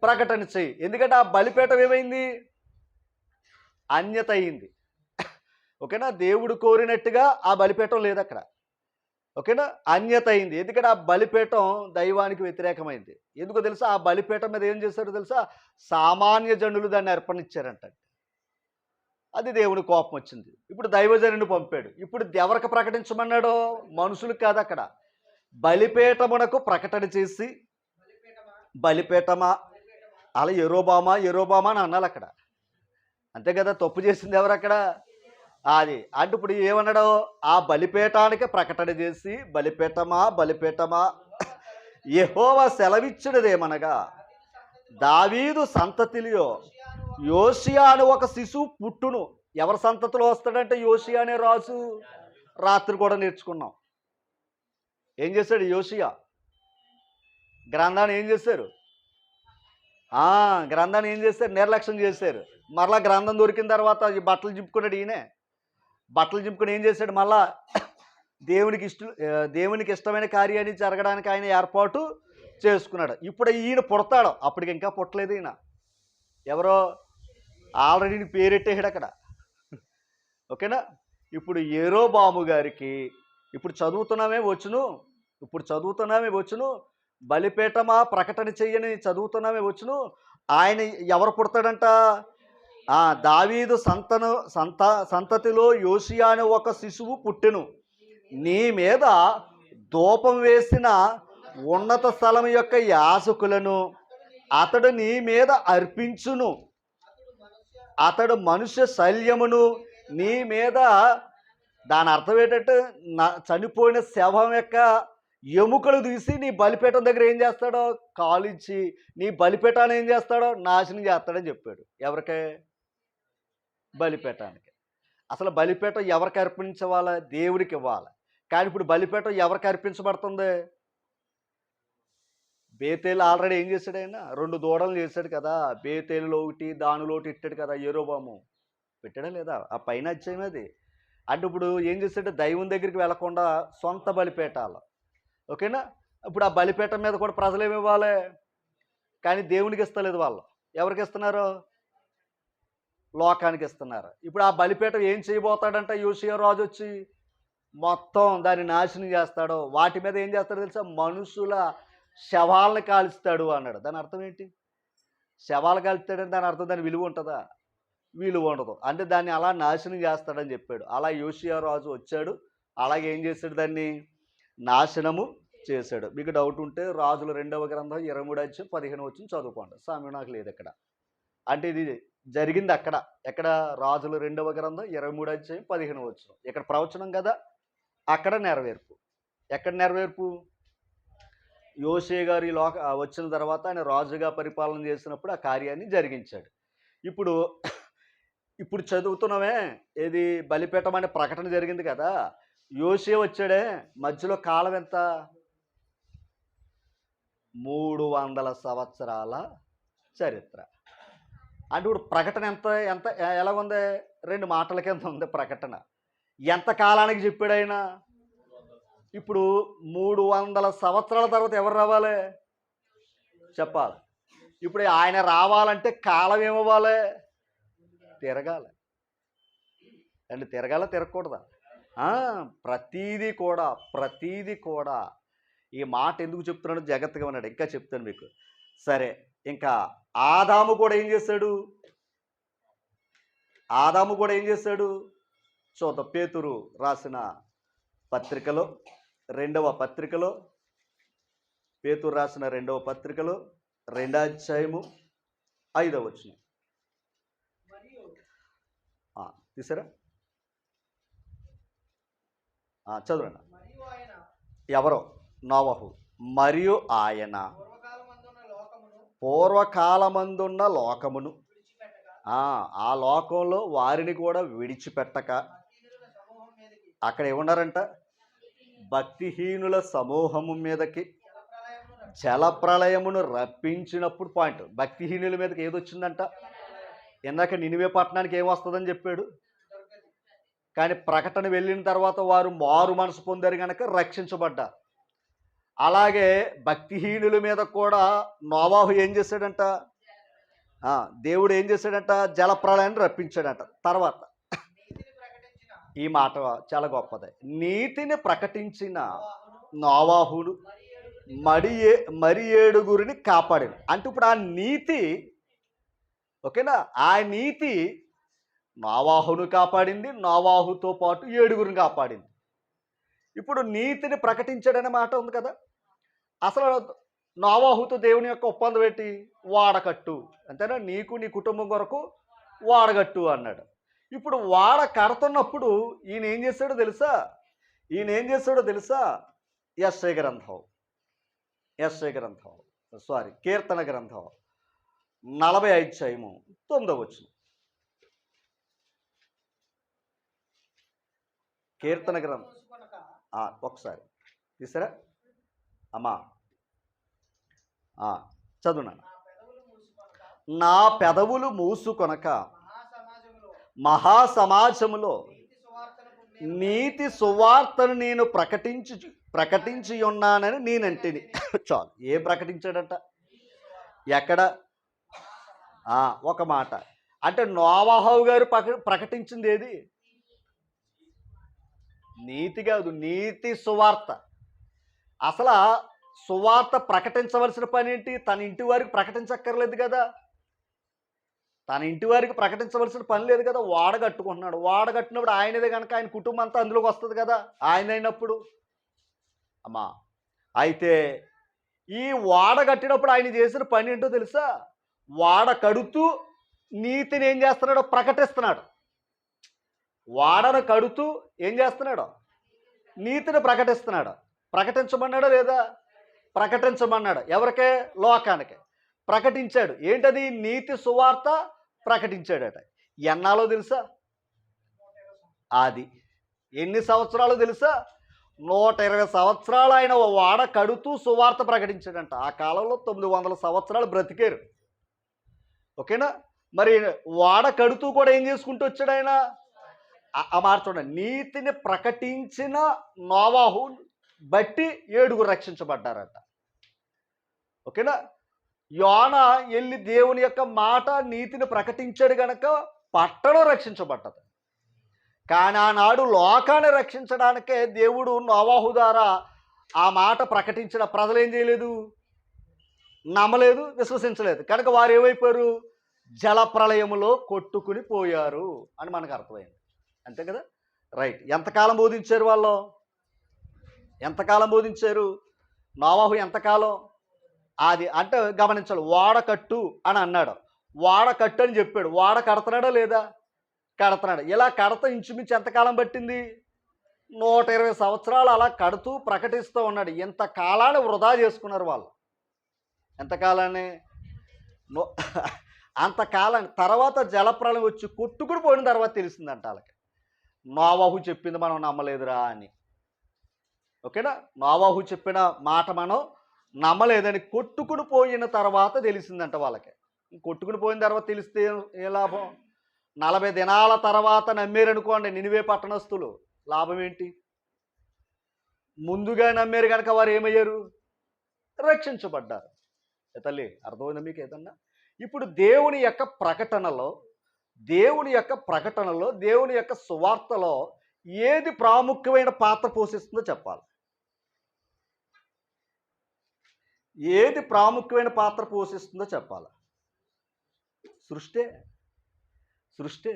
ప్రకటన చెయ్యి. ఎందుకంటే ఆ బలిపీఠం ఏమైంది? అన్యత అయింది. ఓకేనా? దేవుడు కోరినట్టుగా ఆ బలిపీఠం లేదు అక్కడ. ఓకేనా? అన్యత అయింది. ఎందుకంటే ఆ బలిపీఠం దైవానికి వ్యతిరేకమైంది. ఎందుకో తెలుసా? ఆ బలిపీఠం మీద ఏం చేశారో తెలుసా? సామాన్య జనులు దాన్ని అర్పణించారంట. అది దేవుని కోపం వచ్చింది. ఇప్పుడు దైవజనుడిని పంపాడు. ఇప్పుడు ఎవరికి ప్రకటించమన్నాడో? మనుషులకు కాదు, అక్కడ బలిపీఠమునకు ప్రకటన చేసి, బలిపీఠమా అలా యెరోబామా అని అన్నాలి అక్కడ. అంతే కదా? తప్పు చేసింది ఎవరు అక్కడ? అది అంటే ఇప్పుడు ఏమన్నాడు? ఆ బలిపీఠానికి ప్రకటన చేసి, బలిపీఠమా యెహోవా సెలవిచ్చినదేమనగా, దావీదు సంతతిలో యోషియా అని ఒక శిశువు పుట్టును. ఎవరి సంతతిలో వస్తాడంటే యోషియా అనే రాజు. రాత్రి కూడా నేర్చుకున్నాం. ఏం చేశాడు యోషియా? గ్రంథాన్ని ఏం చేశారు? గ్రంథాన్ని ఏం చేశారు? నిర్లక్ష్యం చేశారు. మరలా గ్రంథం దొరికిన తర్వాత ఈ బట్టలు చింపుకున్నాడు. ఈయనే బట్టలు చింపుకుని ఏం చేశాడు? మళ్ళా దేవునికి ఇష్టమైన కార్యాన్ని జరగడానికి ఆయన ఏర్పాటు చేసుకున్నాడు. ఇప్పుడు ఈయన పుడతాడు. అప్పటికి ఇంకా పుట్టలేదు ఈయన. ఎవరో ఆల్రెడీ పేరెట్టేసాడు అక్కడ. ఓకేనా? ఇప్పుడు యెరోబాము గారికి ఇప్పుడు చదువుతున్నామే వచ్చును, బలిపీఠమా ప్రకటన చెయ్యని చదువుతున్నామే వచ్చును. ఆయన ఎవరు పుడతాడంట? దావీదు సంతతిలో యోషియా అనే ఒక శిశువు పుట్టెను. నీ మీద ధూపం వేసిన ఉన్నత స్థలం యొక్క యాజకులను అతడు నీ మీద అర్పించును. అతడు మనుష్య శల్యమును నీ మీద, దాని అర్థం ఏంటంటే చనిపోయిన శవం యొక్క ఎముకలు తీసి నీ బలిపీఠం దగ్గర ఏం చేస్తాడో? కాలించి నీ బలిపీఠాన్ని ఏం చేస్తాడో? నాశనం చేస్తాడని చెప్పాడు. ఎవరికే? బలిపీఠానికి. అసలు బలిపీఠం ఎవరికి అర్పించవాలా? దేవుడికి ఇవ్వాలి. కానీ ఇప్పుడు బలిపీఠం ఎవరికి అర్పించబడుతుంది? బేతేలు ఆల్రెడీ ఏం చేశాడు? ఆయన 2 దూడలు చేశాడు కదా. బేతేలులో ఒకటి, దానిలో ఒకటి ఇట్టాడు కదా. యెరోబాము పెట్టాడా లేదా? ఆ పైన అధ్యాయం అది. అంటే ఇప్పుడు ఏం చేశాడు? దైవం దగ్గరికి వెళ్లకుండా సొంత బలిపీఠాలు. ఓకేనా? ఇప్పుడు ఆ బలిపీఠం మీద కూడా ప్రజలు ఏమి ఇవ్వాలి? కానీ దేవునికి ఇస్తలేదు. వాళ్ళు ఎవరికి ఇస్తున్నారు? లోకానికి ఇస్తున్నారు. ఇప్పుడు ఆ బలిపీఠం ఏం చేయబోతాడంటే యోషియా రాజు వచ్చి మొత్తం దాన్ని నాశనం చేస్తాడు. వాటి మీద ఏం చేస్తాడో తెలుసా? మనుషుల శవాలను కాల్స్తాడు అన్నాడు. దాని అర్థం ఏంటి? శవాలు కాల్స్తాడని దాని అర్థం దాని విలువ ఉంటుందా? విలువ ఉండదు. అంటే దాన్ని అలా నాశనం చేస్తాడని చెప్పాడు. అలా యోషియా రాజు వచ్చాడు. అలాగే ఏం చేశాడు? దాన్ని నాశనము చేశాడు. మీకు డౌట్ ఉంటే రాజుల 2వ గ్రంథం 23:15 చదువుకోండి. సమయం నాకు లేదు ఇక్కడ. అంటే ఇది జరిగింది అక్కడ. ఎక్కడ? రాజుల 2వ గ్రంథం 23:15. ఇక్కడ ప్రవచనం కదా, అక్కడ నెరవేర్పు. ఎక్కడ నెరవేర్పు? యోషే గారు ఈ వచ్చిన తర్వాత ఆయన రాజుగా పరిపాలన చేసినప్పుడు ఆ కార్యాన్ని జరిగించాడు. ఇప్పుడు చదువుతున్నామే, ఏది బలిపీఠం అనే ప్రకటన జరిగింది కదా, యోషే వచ్చాడే, మధ్యలో కాలం ఎంత? 300 సంవత్సరాల చరిత్ర. అంటే ఇప్పుడు ప్రకటన ఎంత ఎంత ఎలా ఉంది? 2 మాటల కింద ఉంది ప్రకటన. ఎంత కాలానికి చెప్పాడు ఆయన? ఇప్పుడు 300 సంవత్సరాల తర్వాత ఎవరు రావాలి చెప్పాలి. ఇప్పుడు ఆయన రావాలంటే కాలం ఏమవ్వాలి? తిరగాలి. అండి తిరగాల తిరగకూడదా? ప్రతీది కూడా ఈ మాట ఎందుకు చెప్తున్నాడు జాగ్రత్తగా ఉన్నాడు, ఇంకా చెప్తాను మీకు. సరే, ఇంకా ఆదాము కూడా ఏం చేశాడు? చూద్దాం. పేతురు రాసిన పత్రికలో 2వ పత్రికలో, పేతురు రాసిన 2వ పత్రికలో 2వ అధ్యాయము 5వ వచనం తీసారా? చదువురా. ఎవరో? నోవహు. మరియు ఆయన పూర్వకాలమందున్న లోకమును, ఆ లోకంలో వారిని కూడా విడిచిపెట్టక, అక్కడ ఏమన్నారంట? భక్తిహీనుల సమూహము మీదకి జలప్రళయమును రప్పించినప్పుడు. పాయింట్, భక్తిహీనుల మీదకి ఏదొచ్చిందంట? ఇందాక నినివే పట్టణానికి ఏమొస్తుందని చెప్పాడు, కానీ ప్రకటన వెళ్ళిన తర్వాత వారు మారు మనసు పొందారు కనుక రక్షించబడ్డారు. అలాగే భక్తిహీనుల మీద కూడా నోవాహు ఏం చేశాడంట? దేవుడు ఏం చేశాడంట? జలప్రళయాన్ని రప్పించాడంట. తర్వాత ఈ మాట చాలా గొప్పది. నీతిని ప్రకటించిన నోవాహుడు మరి 7 కాపాడాడు. అంటే ఇప్పుడు ఆ నీతి, ఓకేనా, ఆ నీతి నోవాహును కాపాడింది, నోవాహుతో పాటు 7 కాపాడింది. ఇప్పుడు నీతిని ప్రకటించాడనే మాట ఉంది కదా. అసలు నోవాహుతో దేవుని యొక్క ఒప్పందం ఏంటి? వాడకట్టు, అంతేనా? నీకు నీ కుటుంబం కొరకు వాడగట్టు అన్నాడు. ఇప్పుడు వాడ కడుతున్నప్పుడు ఈయన ఏం చేశాడో తెలుసా? యెషయా గ్రంథం కీర్తన గ్రంథం 45:9. కీర్తన గ్రంథం ఒకసారి తీసారా అమ్మా? చదువునా. నా పెదవులు మూసుకొనక మహాసమాజములో నీతి సువార్తను నేను ప్రకటించి ఉన్నానని నేనంటిని. చాలు. ఏం ప్రకటించాడట? ఎక్కడ? ఒక మాట. అంటే నోవాహు గారు ప్రకటించింది ఏది? నీతి కాదు, నీతి సువార్త. అసలు సువార్త ప్రకటించవలసిన పని ఏంటి? తన ఇంటి వారికి ప్రకటించక్కర్లేదు కదా, తన ఇంటి వారికి ప్రకటించవలసిన పని లేదు కదా. వాడగట్టుకుంటున్నాడు. వాడగట్టినప్పుడు ఆయనదే కనుక ఆయన కుటుంబం అంతా అందులోకి వస్తుంది కదా, ఆయన అయినప్పుడు. అమ్మా, అయితే ఈ వాడగట్టినప్పుడు ఆయన చేసిన పని ఏంటో తెలుసా? వాడ కడుతూ నీతిని ఏం చేస్తున్నాడో ప్రకటిస్తున్నాడు. వాడను కడుతూ ఏం చేస్తున్నాడు? నీతిని ప్రకటిస్తున్నాడు. ప్రకటించమన్నాడా లేదా? ప్రకటించమన్నాడు. ఎవరికే? లోకానికి ప్రకటించాడు. ఏంటది? నీతి సువార్త ప్రకటించాడట. ఎన్నాలో తెలుసా? అది ఎన్ని సంవత్సరాలు తెలుసా? 120 సంవత్సరాలు ఆయన వాడ కడుతూ సువార్త ప్రకటించాడంట. ఆ కాలంలో 900 సంవత్సరాలు బ్రతికారు, ఓకేనా. మరి వాడ కడుతూ కూడా ఏం చేసుకుంటూ వచ్చాడు ఆయన? ఆ మాట చూడండి. నీతిని ప్రకటించిన నోవాహు బట్టి 7 రక్షించబడ్డారట, ఓకేనా. యోనా వెళ్ళి దేవుని యొక్క మాట నీతిని ప్రకటించాడు గనక పట్టణం రక్షించబడ్డది. కానీ ఆనాడు లోకాన్ని రక్షించడానికే దేవుడు నోవాహు ద్వారా ఆ మాట ప్రకటించిన ప్రజలు ఏం చేయలేదు? నమ్మలేదు, విశ్వసించలేదు. కనుక వారు ఏమైపోయారు? జలప్రళయములో కొట్టుకుని పోయారు అని మనకు అర్థమైంది. అంతే కదా, రైట్. ఎంతకాలం బోధించారు వాళ్ళు? ఎంతకాలం బోధించారు? నోవాహు ఎంతకాలం? అది అంటే గమనించాలి. ఓడకట్టు అని అన్నాడు, ఓడకట్టు అని చెప్పాడు. ఓడ కడుతున్నాడా లేదా? కడుతున్నాడు. ఇలా కడత ఇంచుమించు ఎంతకాలం పట్టింది? 120 సంవత్సరాలు అలా కడుతూ ప్రకటిస్తూ ఉన్నాడు. ఇంత కాలాన్ని వృధా చేసుకున్నారు వాళ్ళు. ఎంతకాలాన్ని? అంతకాలాన్ని. తర్వాత జలప్రళయం వచ్చి కొట్టుకుని పోయిన తర్వాత తెలిసిందంట వాళ్ళకి, నోవాహు చెప్పింది మనం నమ్మలేదురా అని. ఓకేనా? నోవాహు చెప్పిన మాట మనం నమ్మలేదని కొట్టుకుని పోయిన తర్వాత తెలిసిందంట వాళ్ళకి. కొట్టుకుని పోయిన తర్వాత తెలిస్తే ఏ లాభం? 40 దినాల తర్వాత నమ్మేరనుకోండి నినివే పట్టణస్థులు, లాభం ఏంటి? ముందుగా నమ్మేరు కనుక వారు ఏమయ్యారు? రక్షించబడ్డారు. తల్లి అర్థమైందా మీకు ఏదన్నా? ఇప్పుడు దేవుని యొక్క ప్రకటనలో, దేవుని యొక్క సువార్తలో ఏది ప్రాముఖ్యమైన పాత్ర పోషిస్తుందో చెప్పాలి. ఏది ప్రాముఖ్యమైన పాత్ర పోషిస్తుందో చెప్పాలి. సృష్టి.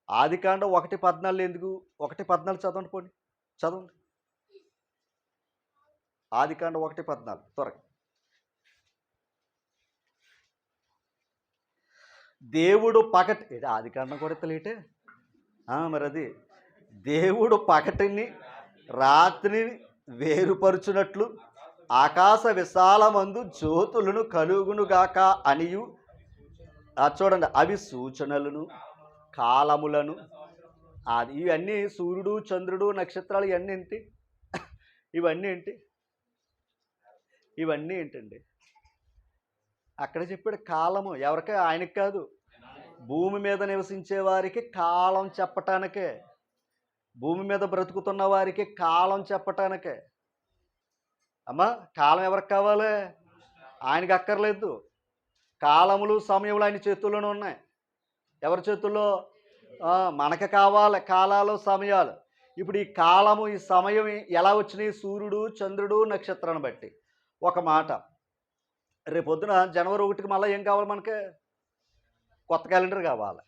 ఆదికాండం 1:14 ఎందుకు? 1:14 చదవండి, పోండి చదవండి. ఆదికాండం 1:14 త్వరగా. దేవుడు పగటి, ఆదికాండం కూడా తెలియటే మరి అది దేవుడు పగటిని రాత్రిని వేరుపరుచునట్లు ఆకాశ విశాలమందు జ్యోతులను కలుగునుగాక అనియు, చూడండి, అవి సూచనలను కాలములను, అది ఇవన్నీ సూర్యుడు చంద్రుడు నక్షత్రాలు ఇవన్నీ ఏంటి? ఇవన్నీ ఏంటండి? అక్కడ చెప్పాడు కాలము. ఎవరికే? ఆయనకి కాదు, భూమి మీద నివసించే వారికి కాలం చెప్పటానికే, భూమి మీద బ్రతుకుతున్న వారికి కాలం చెప్పటానికే. అమ్మా, కాలం ఎవరికి కావాలి? ఆయనకి అక్కర్లేదు. కాలములు సమయములు ఆయన చేతుల్లోనే ఉన్నాయి. ఎవరి చేతుల్లో? మనకు కావాలి కాలాలు సమయాలు. ఇప్పుడు ఈ కాలము ఈ సమయం ఎలా వచ్చినాయి? సూర్యుడు చంద్రుడు నక్షత్రాన్ని బట్టి. ఒక మాట, రేపొద్దున జనవరి 1కి మళ్ళీ ఏం కావాలి మనకి? కొత్త క్యాలెండర్ కావాలి.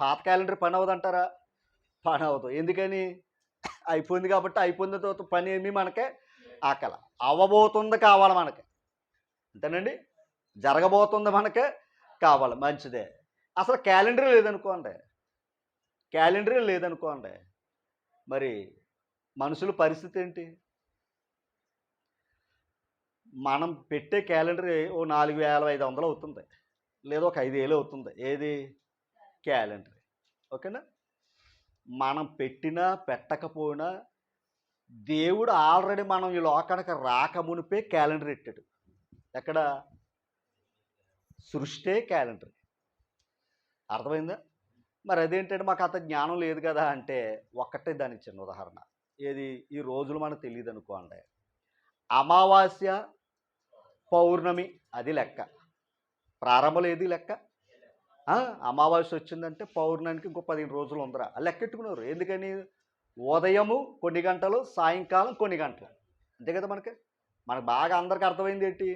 పాత క్యాలెండర్ పని అవ్వదంటారా? పని అవ్వదు. ఎందుకని? అయిపోయింది కాబట్టి. అయిపోయిన తర్వాత పని ఏమి మనకే ఆకల. అవ్వబోతుంది కావాలి మనకి, అంతేనండి. జరగబోతుంది మనకే కావాలి, మంచిదే. అసలు క్యాలెండర్ లేదనుకోండి, మరి మనుషుల పరిస్థితి ఏంటి? మనం పెట్టే క్యాలెండర్ ఓ 4,500 అవుతుంది, లేదా ఒక 5,000 అవుతుంది. ఏది? క్యాలెండర్. ఓకేనా? మనం పెట్టినా పెట్టకపోయినా దేవుడు ఆల్రెడీ మనం ఈ లోకానికి రాకమునిపే క్యాలెండర్ పెట్టాడు. ఎక్కడ? సృష్టే క్యాలెండర్. అర్థమైందా? మరి అదేంటంటే మాకు అంత జ్ఞానం లేదు కదా అంటే, ఒక్కటే దానికి చిన్న ఉదాహరణ. ఏది? ఈ రోజులు మనకు తెలియదు అనుకోండి. అమావాస్య పౌర్ణమి అది లెక్క. ప్రారంభంలో ఏది లెక్క? అమావాస్య వచ్చిందంటే పౌర్ణమికి ఇంకో 15 రోజులు ఉందరా లెక్కెట్టుకున్నారు. ఎందుకని? ఉదయము కొన్ని గంటలు, సాయంకాలం కొన్ని గంటలు, అంతే కదా. మనకు బాగా అందరికి అర్థమైంది ఏంటి?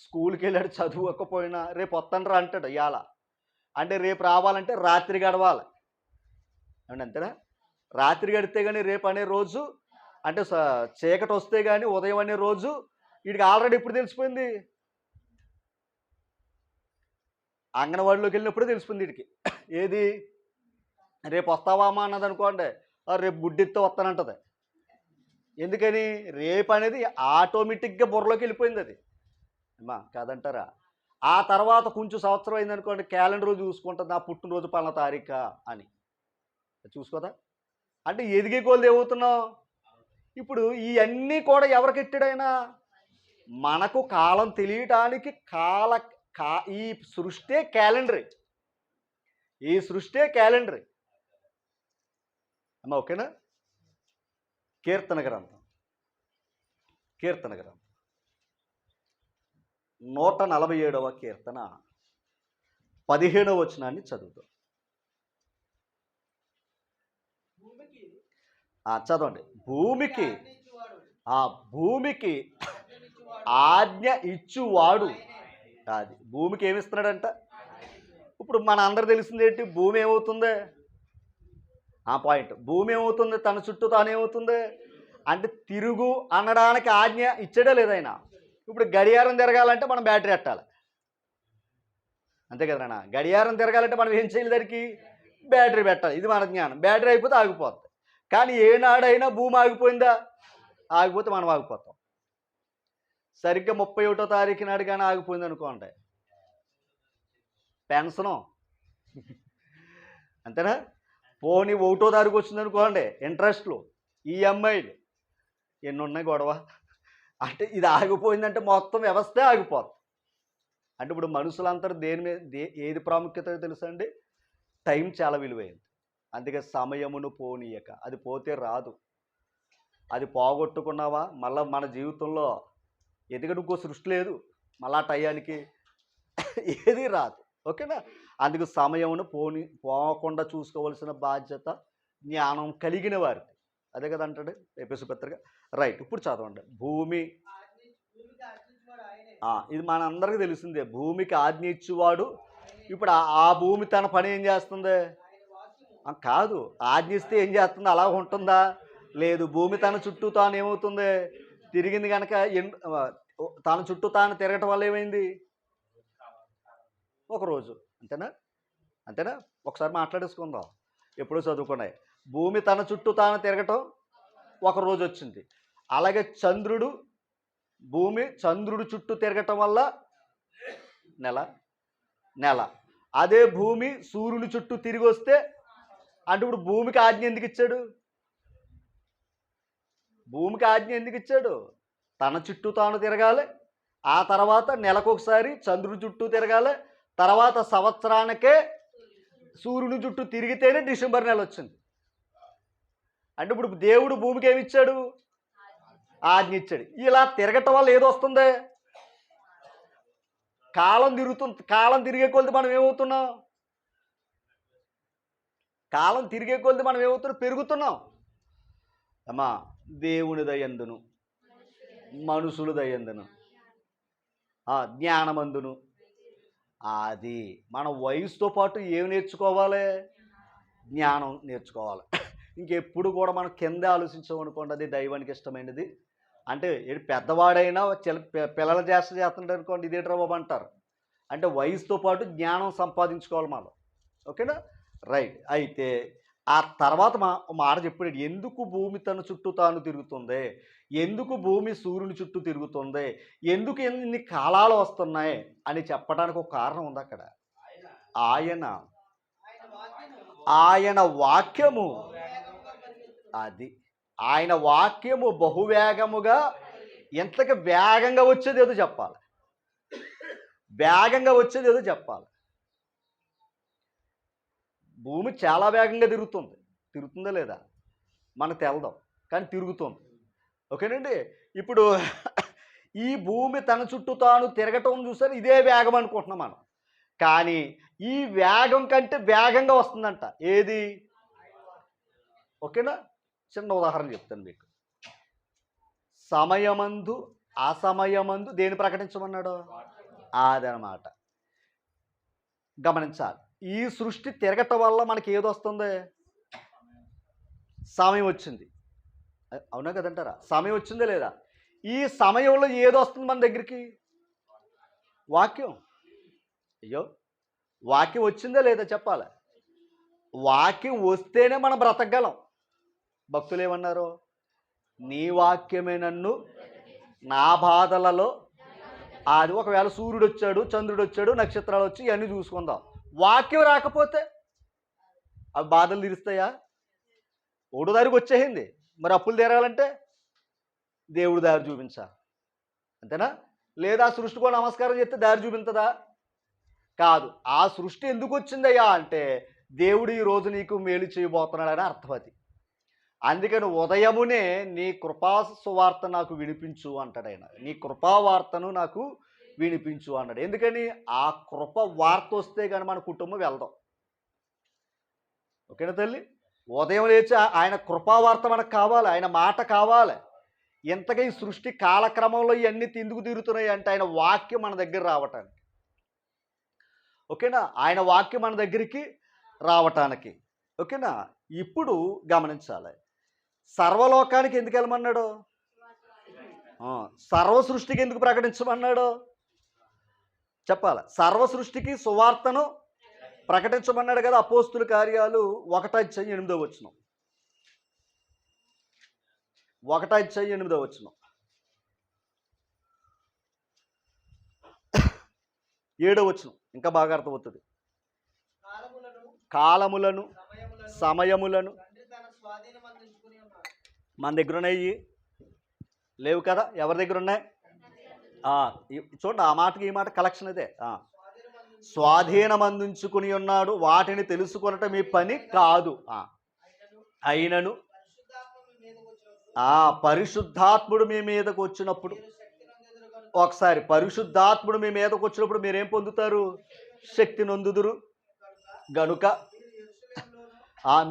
స్కూల్కి వెళ్ళాడు చదువుకోకపోయినా రేపు వస్తానరా అంటాడు ఇవాళ. అంటే రేపు రావాలంటే రాత్రి గడవాలి, అంతేనా? రాత్రి గడితే కానీ రేపు అనే రోజు, అంటే చీకటి వస్తే కానీ ఉదయం అనే రోజు వీడికి ఆల్రెడీ ఇప్పుడు తెలిసిపోయింది. అంగన్వాడిలోకి వెళ్ళినప్పుడే తెలిసిపోయింది వీడికి. ఏది? రేపు వస్తావా అమ్మా అన్నది అనుకోండి, రేపు గుడ్డితో వస్తానంటది. ఎందుకని? రేపు అనేది ఆటోమేటిక్గా బుర్రలోకి వెళ్ళిపోయింది. అది అమ్మా కాదంటారా? ఆ తర్వాత కొంచెం సంవత్సరం అయిందనుకోండి, క్యాలెండర్ చూసుకుంటుంది, నా పుట్టినరోజు 1 తారీఖు అని. చూసుకోదా? అంటే ఎదిగే కొలది ఏమవుతున్నావు? ఇప్పుడు ఇవన్నీ కూడా ఎవరికి ఎట్టాడైనా? మనకు కాలం తెలియటానికి ఈ సృష్టే క్యాలెండర్. అమ్మా ఓకేనా? కీర్తన గ్రంథం 147వ కీర్తన 15వ వచనాన్ని చదువుతాం. చదవండి. భూమికి ఆజ్ఞ ఇచ్చువాడు. అది భూమికి ఏమిస్తున్నాడంట? ఇప్పుడు మన అందరు తెలిసింది ఏంటి? భూమి ఏమవుతుంది? ఆ పాయింట్. భూమి ఏమవుతుంది? తన చుట్టూ తానేమవుతుంది అంటే తిరుగు అనడానికి ఆజ్ఞ ఇచ్చాడే లేదైనా. ఇప్పుడు గడియారం తిరగాలంటే మనం బ్యాటరీ పెట్టాలి, అంతే కదనా? గడియారం తిరగాలంటే మనం ఏం చేయాలి? దానికి బ్యాటరీ పెట్టాలి. ఇది మన జ్ఞానం. బ్యాటరీ అయిపోతే ఆగిపోతుంది. కానీ ఏనాడైనా భూమి ఆగిపోయిందా? ఆగిపోతే మనం ఆగిపోతాం. సరిగ్గా 31వ తారీఖు నాడు కానీ ఆగిపోయింది అనుకోండి, పెన్షను అంతేనా? పోనీ 1వ తారీఖు వచ్చింది అనుకోండి, ఇంట్రెస్ట్లు, ఈఎంఐలు, ఎన్ని ఉన్నాయి గొడవ. అంటే ఇది ఆగిపోయిందంటే మొత్తం వ్యవస్థే ఆగిపోతుంది. అంటే ఇప్పుడు మనుషులందరూ దేని మీద ఏది ప్రాముఖ్యత తెలుసా అండి? టైం చాలా విలువైంది. అందుకే సమయమును పోనీయక. అది పోతే రాదు. అది పోగొట్టుకున్నావా మళ్ళీ మన జీవితంలో ఎందుకంటే ఇంకో సృష్టి లేదు, మళ్ళా టయానికి ఏది రాదు. ఓకేనా? అందుకు సమయమును పోకుండా చూసుకోవాల్సిన బాధ్యత జ్ఞానం కలిగిన వారికి. అదే కదా అంటాడు ఎఫెసీ పత్రిక. రైట్, ఇప్పుడు చదవండి. భూమి, ఇది మన అందరికీ తెలిసిందే. భూమికి ఆజ్ఞ ఇచ్చేవాడు. ఇప్పుడు ఆ భూమి తన పని ఏం చేస్తుంది? కాదు, ఆజ్ఞ ఇస్తే ఏం చేస్తుంది? అలా ఉంటుందా? లేదు. భూమి తన చుట్టూ తాను ఏమవుతుంది? తిరిగింది కనుక తన చుట్టూ తాను తిరగటం వల్ల ఏమైంది? ఒకరోజు. అంతేనా? అంతేనా? ఒకసారి మాట్లాడేసుకుందాం. ఎప్పుడో చదువుకున్నాయి. భూమి తన చుట్టూ తాను తిరగటం ఒకరోజు వచ్చింది. అలాగే భూమి చంద్రుడు చుట్టూ తిరగటం వల్ల నెల. అదే భూమి సూర్యుని చుట్టూ తిరిగి వస్తే అంటే ఇప్పుడు భూమికి ఆజ్ఞ ఎందుకు ఇచ్చాడు? భూమికి ఆజ్ఞ ఎందుకు ఇచ్చాడు? తన చుట్టూ తాను తిరగాలి. ఆ తర్వాత నెలకొకసారి చంద్రుడి చుట్టూ తిరగాలి. తర్వాత సంవత్సరానికే సూర్యుని చుట్టూ తిరిగితేనే డిసెంబర్ నెల వచ్చింది. అంటే ఇప్పుడు దేవుడు భూమికి ఏమి ఇచ్చాడు? ఆజ్ఞ ఇచ్చాడు. ఇలా తిరగటం వల్ల ఏదొస్తుంది? కాలం తిరుగుతుంది. కాలం తిరిగే కొలది మనం ఏమవుతున్నాం? పెరుగుతున్నాం. అమ్మా, దేవుని దయందును, మనుషుల దయందును, జ్ఞానమందును. అది మన వయసుతో పాటు ఏమి నేర్చుకోవాలి? జ్ఞానం నేర్చుకోవాలి. ఇంకెప్పుడు కూడా మనం కింద ఆలోచించామనుకోండి, అది దైవానికి ఇష్టమైనది. అంటే పెద్దవాడైనా పిల్లల చేస్తుంటారు అనుకోండి, ఇదేంట్రా బాబు అంటారు. అంటే వయసుతో పాటు జ్ఞానం సంపాదించుకోవాలి మనం. ఓకేనా? రైట్. అయితే ఆ తర్వాత మాట చెప్పాడు, ఎందుకు భూమి తన చుట్టూ తాను తిరుగుతుంది, ఎందుకు భూమి సూర్యుని చుట్టూ తిరుగుతుంది, ఎందుకు ఎన్ని కాలాలు వస్తున్నాయి అని చెప్పడానికి ఒక కారణం ఉంది అక్కడ. ఆయన వాక్యము, అది ఆయన వాక్యము బహువేగముగా, ఎంతగా వేగంగా వచ్చేది ఏదో చెప్పాలి. భూమి చాలా వేగంగా తిరుగుతుందా లేదా మనకు తెలదాం, కానీ తిరుగుతుంది. ఓకేనండి? ఇప్పుడు ఈ భూమి తన చుట్టూ తాను తిరగటం చూసారు, ఇదే వేగం అనుకుంటున్నాం మనం. కానీ ఈ వేగం కంటే వేగంగా వస్తుందంట. ఏది? ఓకేనా? చిన్న ఉదాహరణ చెప్తాను మీకు. సమయమందు అసమయమందు దేని ప్రకటించమన్నాడు? అదనమాట. గమనించాలి. ఈ సృష్టి తిరగటం వల్ల మనకి ఏదొస్తుంది? సమయం వచ్చింది. అవునా కదంటారా? సమయం వచ్చిందా లేదా? ఈ సమయంలో ఏదొస్తుంది మన దగ్గరికి? వాక్యం. అయ్యో, వాక్యం వచ్చిందా లేదా చెప్పాలి. వాక్యం వస్తేనే మనం బ్రతకగలం. భక్తులు ఏమన్నారు? నీ వాక్యమే నన్ను నా బాధలలో. అది ఒకవేళ సూర్యుడు వచ్చాడు, చంద్రుడు వచ్చాడు, నక్షత్రాలు వచ్చి ఇవన్నీ చూసుకుందాం. వాక్యం రాకపోతే అవి బాధలు తీరుస్తాయా? 1వ తారీఖు వచ్చేసింది, మరి అప్పులు తీరాలంటే దేవుడు దారి చూపించాలి. అంతేనా? లేదా సృష్టి కూడా నమస్కారం చేస్తే దారి చూపించదా? కాదు. ఆ సృష్టి ఎందుకు వచ్చిందయ్యా అంటే దేవుడు ఈరోజు నీకు మేలు చేయబోతున్నాడని అర్థం. అది అందుకని ఉదయమునే నీ కృపా సువార్త నాకు వినిపించు అంటాడు ఆయన. నీ కృపా వార్తను నాకు వినిపించు అన్నాడు. ఎందుకని? ఆ కృప వార్త వస్తే కానీ మన కుటుంబం వెళ్దాం. ఓకేనా తల్లి? ఉదయం లేచి ఆయన కృపావార్త మనకు కావాలి, ఆయన మాట కావాలి. ఎంతగా ఈ సృష్టి కాలక్రమంలో ఇవన్నీ ఎందుకు తిరుగుతున్నాయి అంటే ఆయన వాక్యం మన దగ్గర రావటానికి. ఓకేనా? ఆయన వాక్యం మన దగ్గరికి రావటానికి. ఓకేనా? ఇప్పుడు గమనించాలి, సర్వలోకానికి ఎందుకు వెళ్ళమన్నాడు? సర్వ సృష్టికి ఎందుకు ప్రకటించమన్నాడు? చెప్పాలి. సర్వ సృష్టికి సువార్తను ప్రకటించమన్నాడు కదా. అపోస్తుల కార్యాలు 1:8 1:8 7 ఇంకా బాగా అర్థమవుతుంది. కాలములను సమయములను మన దగ్గర ఉన్నాయి, లేవు కదా? ఎవరి దగ్గర ఉన్నాయి? చూడండి, ఆ మాటకి ఈ మాట కలెక్షన్ ఇదే. స్వాధీనం అందించుకుని ఉన్నాడు, వాటిని తెలుసుకొనటం మీ పని కాదు. అయినను పరిశుద్ధాత్ముడు మీ మీదకు వచ్చినప్పుడు, ఒకసారి పరిశుద్ధాత్ముడు మీ మీదకు వచ్చినప్పుడు మీరేం పొందుతారు? శక్తి నొందుదురు గనుక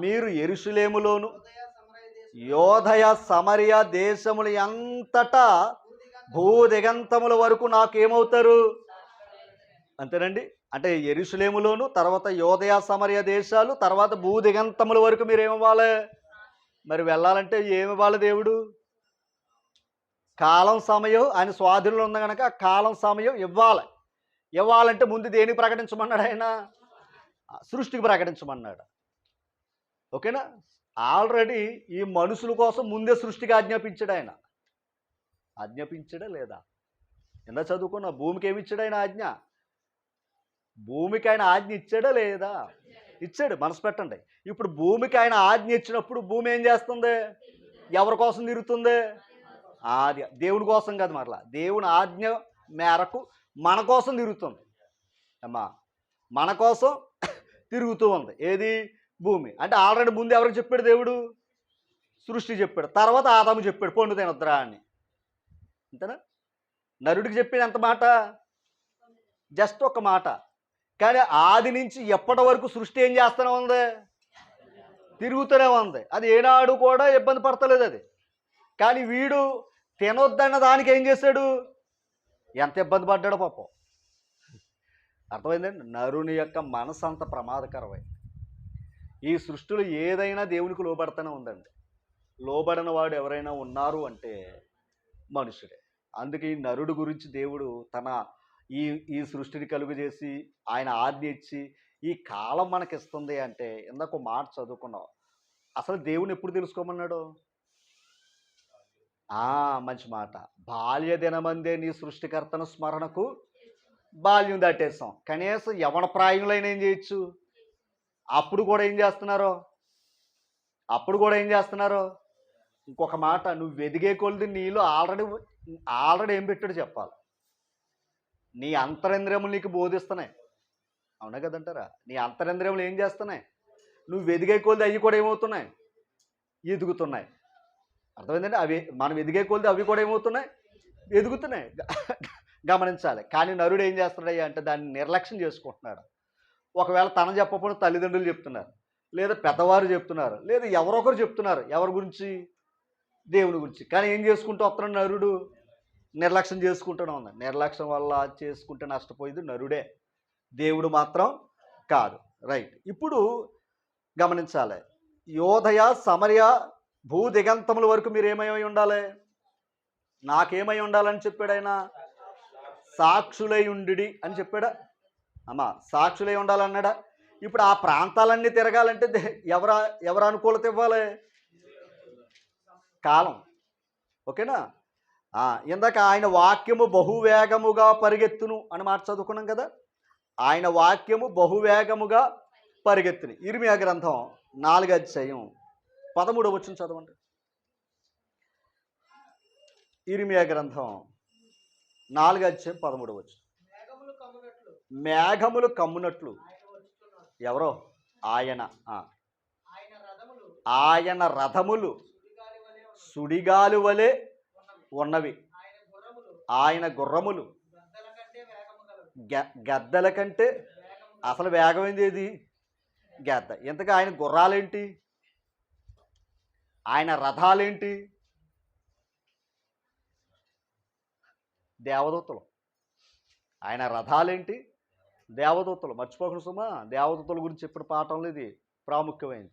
మీరు యెరూషలేములోను యోదయ సమరయ దేశములు ఎంతటా భూదిగంతముల వరకు నాకేమవుతారు? అంతేనండి. అంటే యెరూషలేములోను, తర్వాత యోదయ సమరయ దేశాలు, తర్వాత భూదిగంతముల వరకు మీరు ఏమివ్వాలి? మరి వెళ్ళాలంటే ఏమివ్వాలి? దేవుడు కాలం సమయం ఆయన స్వాధీనంలో ఉంది కనుక కాలం సమయం ఇవ్వాలంటే ముందు దేనికి ప్రకటించమన్నాడు? ఆయన సృష్టికి ప్రకటించమన్నాడు. ఓకేనా? ఆల్రెడీ ఈ మనుషుల కోసం ముందే సృష్టికి ఆజ్ఞాపించాడు. ఆయన ఆజ్ఞాపించాడా లేదా? ఎంత చదువుకున్నా, భూమికి ఏమి ఇచ్చాడు ఆయన ఆజ్ఞ? భూమికి ఆయన ఆజ్ఞ ఇచ్చాడా లేదా? ఇచ్చాడు. మనసు పెట్టండి. ఇప్పుడు భూమికి ఆయన ఆజ్ఞ ఇచ్చినప్పుడు భూమి ఏం చేస్తుంది? ఎవరి కోసం తిరుగుతుంది? అది దేవుని కోసం కాదు, మరలా దేవుని ఆజ్ఞ మేరకు మన కోసం తిరుగుతుంది. అమ్మా, మన కోసం తిరుగుతూ ఉంది. ఏది? భూమి. అంటే ఆల్రెడీ ముందు ఎవరికి చెప్పాడు? దేవుడు సృష్టి చెప్పాడు. తర్వాత ఆదాము చెప్పాడు పండు తినొద్దురా అని. అంతేనా? నరుడికి చెప్పేది ఎంత మాట? జస్ట్ ఒక మాట. కానీ ఆది నుంచి ఎప్పటి వరకు సృష్టి ఏం చేస్తూనే ఉంది? తిరుగుతూనే ఉంది. అది ఏనాడు కూడా ఇబ్బంది పడతలేదు అది. కానీ వీడు తినొద్దన్న దానికి ఏం చేశాడు? ఎంత ఇబ్బంది పడ్డాడో పాపం. అర్థమైందండి? నరుని యొక్క మనసు అంత ప్రమాదకరమై ఈ సృష్టిలో ఏదైనా దేవునికి లోబడతానే ఉందండి. లోబడిన వాడు ఎవరైనా ఉన్నారు అంటే మనుషుడే. అందుకే ఈ నరుడు గురించి దేవుడు తన ఈ సృష్టిని కలుగు చేసి ఆయన ఆజ్ఞ ఇచ్చి ఈ కాలం మనకిస్తుంది అంటే, ఇందాక మాట చదువుకున్నాం. అసలు దేవుని ఎప్పుడు తెలుసుకోమన్నాడు? మంచి మాట. బాల్య దినమందే నీ సృష్టికర్తను స్మరణకు బాల్యం దాటేస్తాం. కనీసం యవన ప్రాయంలో ఏం చేయొచ్చు? అప్పుడు కూడా ఏం చేస్తున్నారు? ఇంకొక మాట, నువ్వు ఎదిగే కొలది నీలో ఆల్రెడీ ఏం పెట్టాడు చెప్పాలి. నీ అంతరింద్రియములు నీకు బోధిస్తున్నాయి. అవునా కదంటారా? నీ అంతరింద్రియములు ఏం చేస్తున్నాయి? నువ్వు ఎదిగే కొలది అవి కూడా ఏమవుతున్నాయి? ఎదుగుతున్నాయి. అర్థమైందండి? అవి మనం ఎదిగే కొలది అవి కూడా ఏమవుతున్నాయి? ఎదుగుతున్నాయి. గమనించాలి. కానీ నరుడు ఏం చేస్తున్నాడు అంటే దాన్ని నిర్లక్ష్యం చేసుకుంటున్నాడు. ఒకవేళ తన చెప్పకపోతే తల్లిదండ్రులు చెప్తున్నారు, లేదా పెద్దవారు చెప్తున్నారు, లేదా ఎవరొకరు చెప్తున్నారు. ఎవరి గురించి? దేవుని గురించి. కానీ ఏం చేసుకుంటూ వస్తున్నాడు నరుడు? నిర్లక్ష్యం చేసుకుంటూనే ఉంది. నిర్లక్ష్యం వల్ల చేసుకుంటే నష్టపోయేది నరుడే, దేవుడు మాత్రం కాదు. రైట్. ఇప్పుడు గమనించాలి. యోదయ సమరయ భూదిగంతముల వరకు మీరు ఏమై ఉండాలి? నాకేమై ఉండాలని చెప్పాడు ఆయన? సాక్షులై ఉండి అని చెప్పాడా? అమ్మా, సాక్షులై ఉండాలన్నాడా? ఇప్పుడు ఆ ప్రాంతాలన్నీ తిరగాలంటే ఎవరు అనుకూలత ఇవ్వాలి? కాలం. ఓకేనా? ఇందాక ఆయన వాక్యము బహువేగముగా పరిగెత్తును అని మాట చదువుకున్నాం కదా. ఆయన వాక్యము బహువేగముగా పరిగెత్తును. ఇర్మియా గ్రంథం 4:13 చదవండి. ఇర్మియా గ్రంథం 4:13. మేఘములు కమ్మునట్లు ఎవరో? ఆయన రథములు సుడిగాలి వలె ఉన్నవి. ఆయన గుర్రములు గద్దల కంటే అసలు వేగమైంది ఏది? గద్ద. ఇంతగా ఆయన గుర్రాలేంటి? ఆయన రథాలేంటి? దేవదూతలు. ఆయన రథాలేంటి? దేవదూతలు. మర్చిపోకుండా సుమా, దేవదూతల గురించి చెప్పిన పాఠంలో ఇది ప్రాముఖ్యమైనది.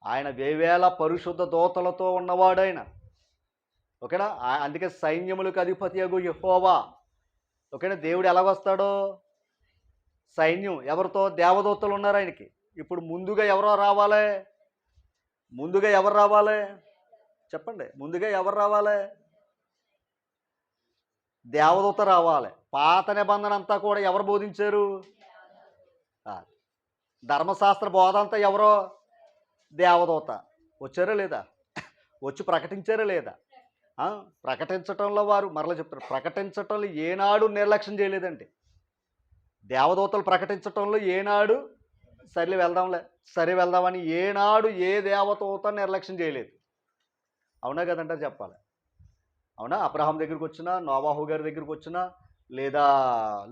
ఆయన వేవేల పరిశుద్ధ దూతలతో ఉన్నవాడు ఆయన. ఓకేనా? అందుకే సైన్యములకు అధిపతియగు యెహోవా. ఓకేనా? దేవుడు ఎలా వస్తాడో సైన్యం ఎవరితో? దేవదూతలు ఉన్నారు ఆయనకి. ఇప్పుడు ముందుగా ఎవరు రావాలి? చెప్పండి. ముందుగా ఎవరు రావాలి? దేవదూత రావాలి. పాత నిబంధన అంతా కూడా ఎవరు బోధించారు? ధర్మశాస్త్ర బోధ అంతా ఎవరో? దేవదూత. వచ్చారా లేదా? వచ్చి ప్రకటించారా లేదా? ప్రకటించటంలో వారు మరలా చెప్తారు, ప్రకటించటంలో ఏనాడు నిర్లక్ష్యం చేయలేదండి. దేవదూతలు ప్రకటించటంలో ఏనాడు సరే వెళ్దామని ఏనాడు ఏ దేవదూత నిర్లక్ష్యం చేయలేదు. అవునా కదంటారు? చెప్పాలి. అవునా? అబ్రహాం దగ్గరికి వచ్చినా, నోవాహు గారి దగ్గరికి వచ్చినా, లేదా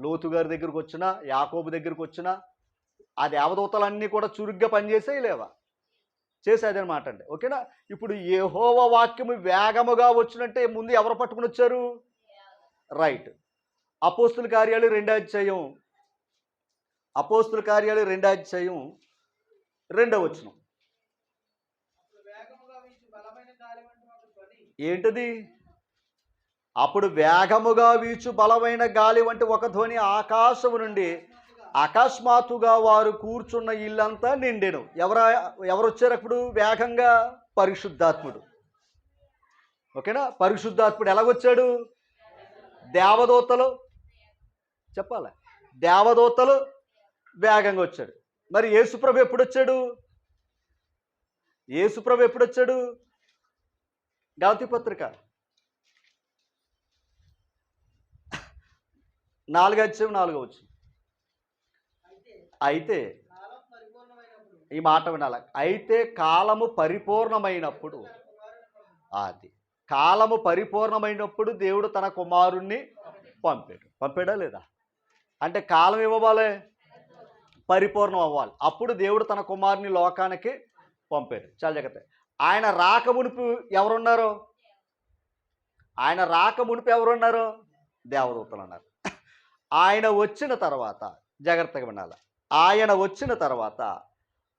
లోతు గారి దగ్గరికి వచ్చినా, యాకోబు దగ్గరికి వచ్చినా ఆ దేవదూతలన్నీ కూడా చురుగ్గా పనిచేసేవి లేవా? చేసేదనమాట అండి. ఓకేనా? ఇప్పుడు యెహోవా వాక్యము వేగముగా వచ్చినట్టే ముందు ఎవరు పట్టుకుని వచ్చారు? రైట్. అపోస్తుల కార్యాలు 2వ అధ్యాయం 2వ వచనం. ఏంటది? అప్పుడు వేగముగా వీచు బలమైన గాలి వంటి ఒక ధ్వని ఆకాశము నుండి అకస్మాత్తుగా వారు కూర్చున్న ఇల్లంతా నిండెను. ఎవరు వచ్చారు అప్పుడు వేగంగా? పరిశుద్ధాత్ముడు. ఓకేనా? పరిశుద్ధాత్ముడు ఎలాగొచ్చాడు? దేవదూతలు చెప్పాలి. దేవదూతలు వేగంగా వచ్చాడు. మరి యేసుప్రభు ఎప్పుడు వచ్చాడు? గలతీ పత్రిక 4వ అధ్యాయం 4వ వచనం. అయితే ఈ మాట వినాలి. అయితే కాలము పరిపూర్ణమైనప్పుడు దేవుడు తన కుమారుణ్ణి పంపాడా లేదా? అంటే కాలం ఇవ్వాలి, పరిపూర్ణం అవ్వాలి. అప్పుడు దేవుడు తన కుమారుని లోకానికి పంపాడు. చాలా జాగ్రత్త. ఆయన రాక మునుపు ఎవరున్నారు? దేవదూతలు ఉన్నారు. ఆయన వచ్చిన తర్వాత జాగ్రత్తగా వినాలి. ఆయన వచ్చిన తర్వాత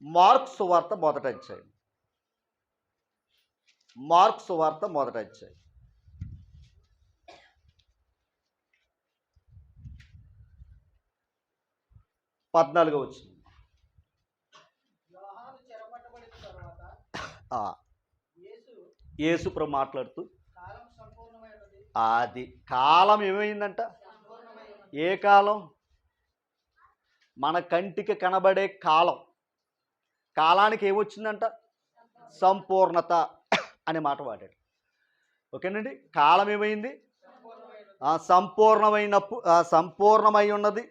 మార్కు సువార్త మొదట అధ్యాయం 14వ వచనం. యేసు ప్రభు మాట్లాడుతూ అది కాలం ఏమైందంట? ఏ కాలం? మన కంటికి కనబడే కాలానికి ఏమొచ్చిందంట? సంపూర్ణత అనే మాట వాడాడు. ఓకేనండి? కాలం ఏమైంది? సంపూర్ణమై ఉన్నది.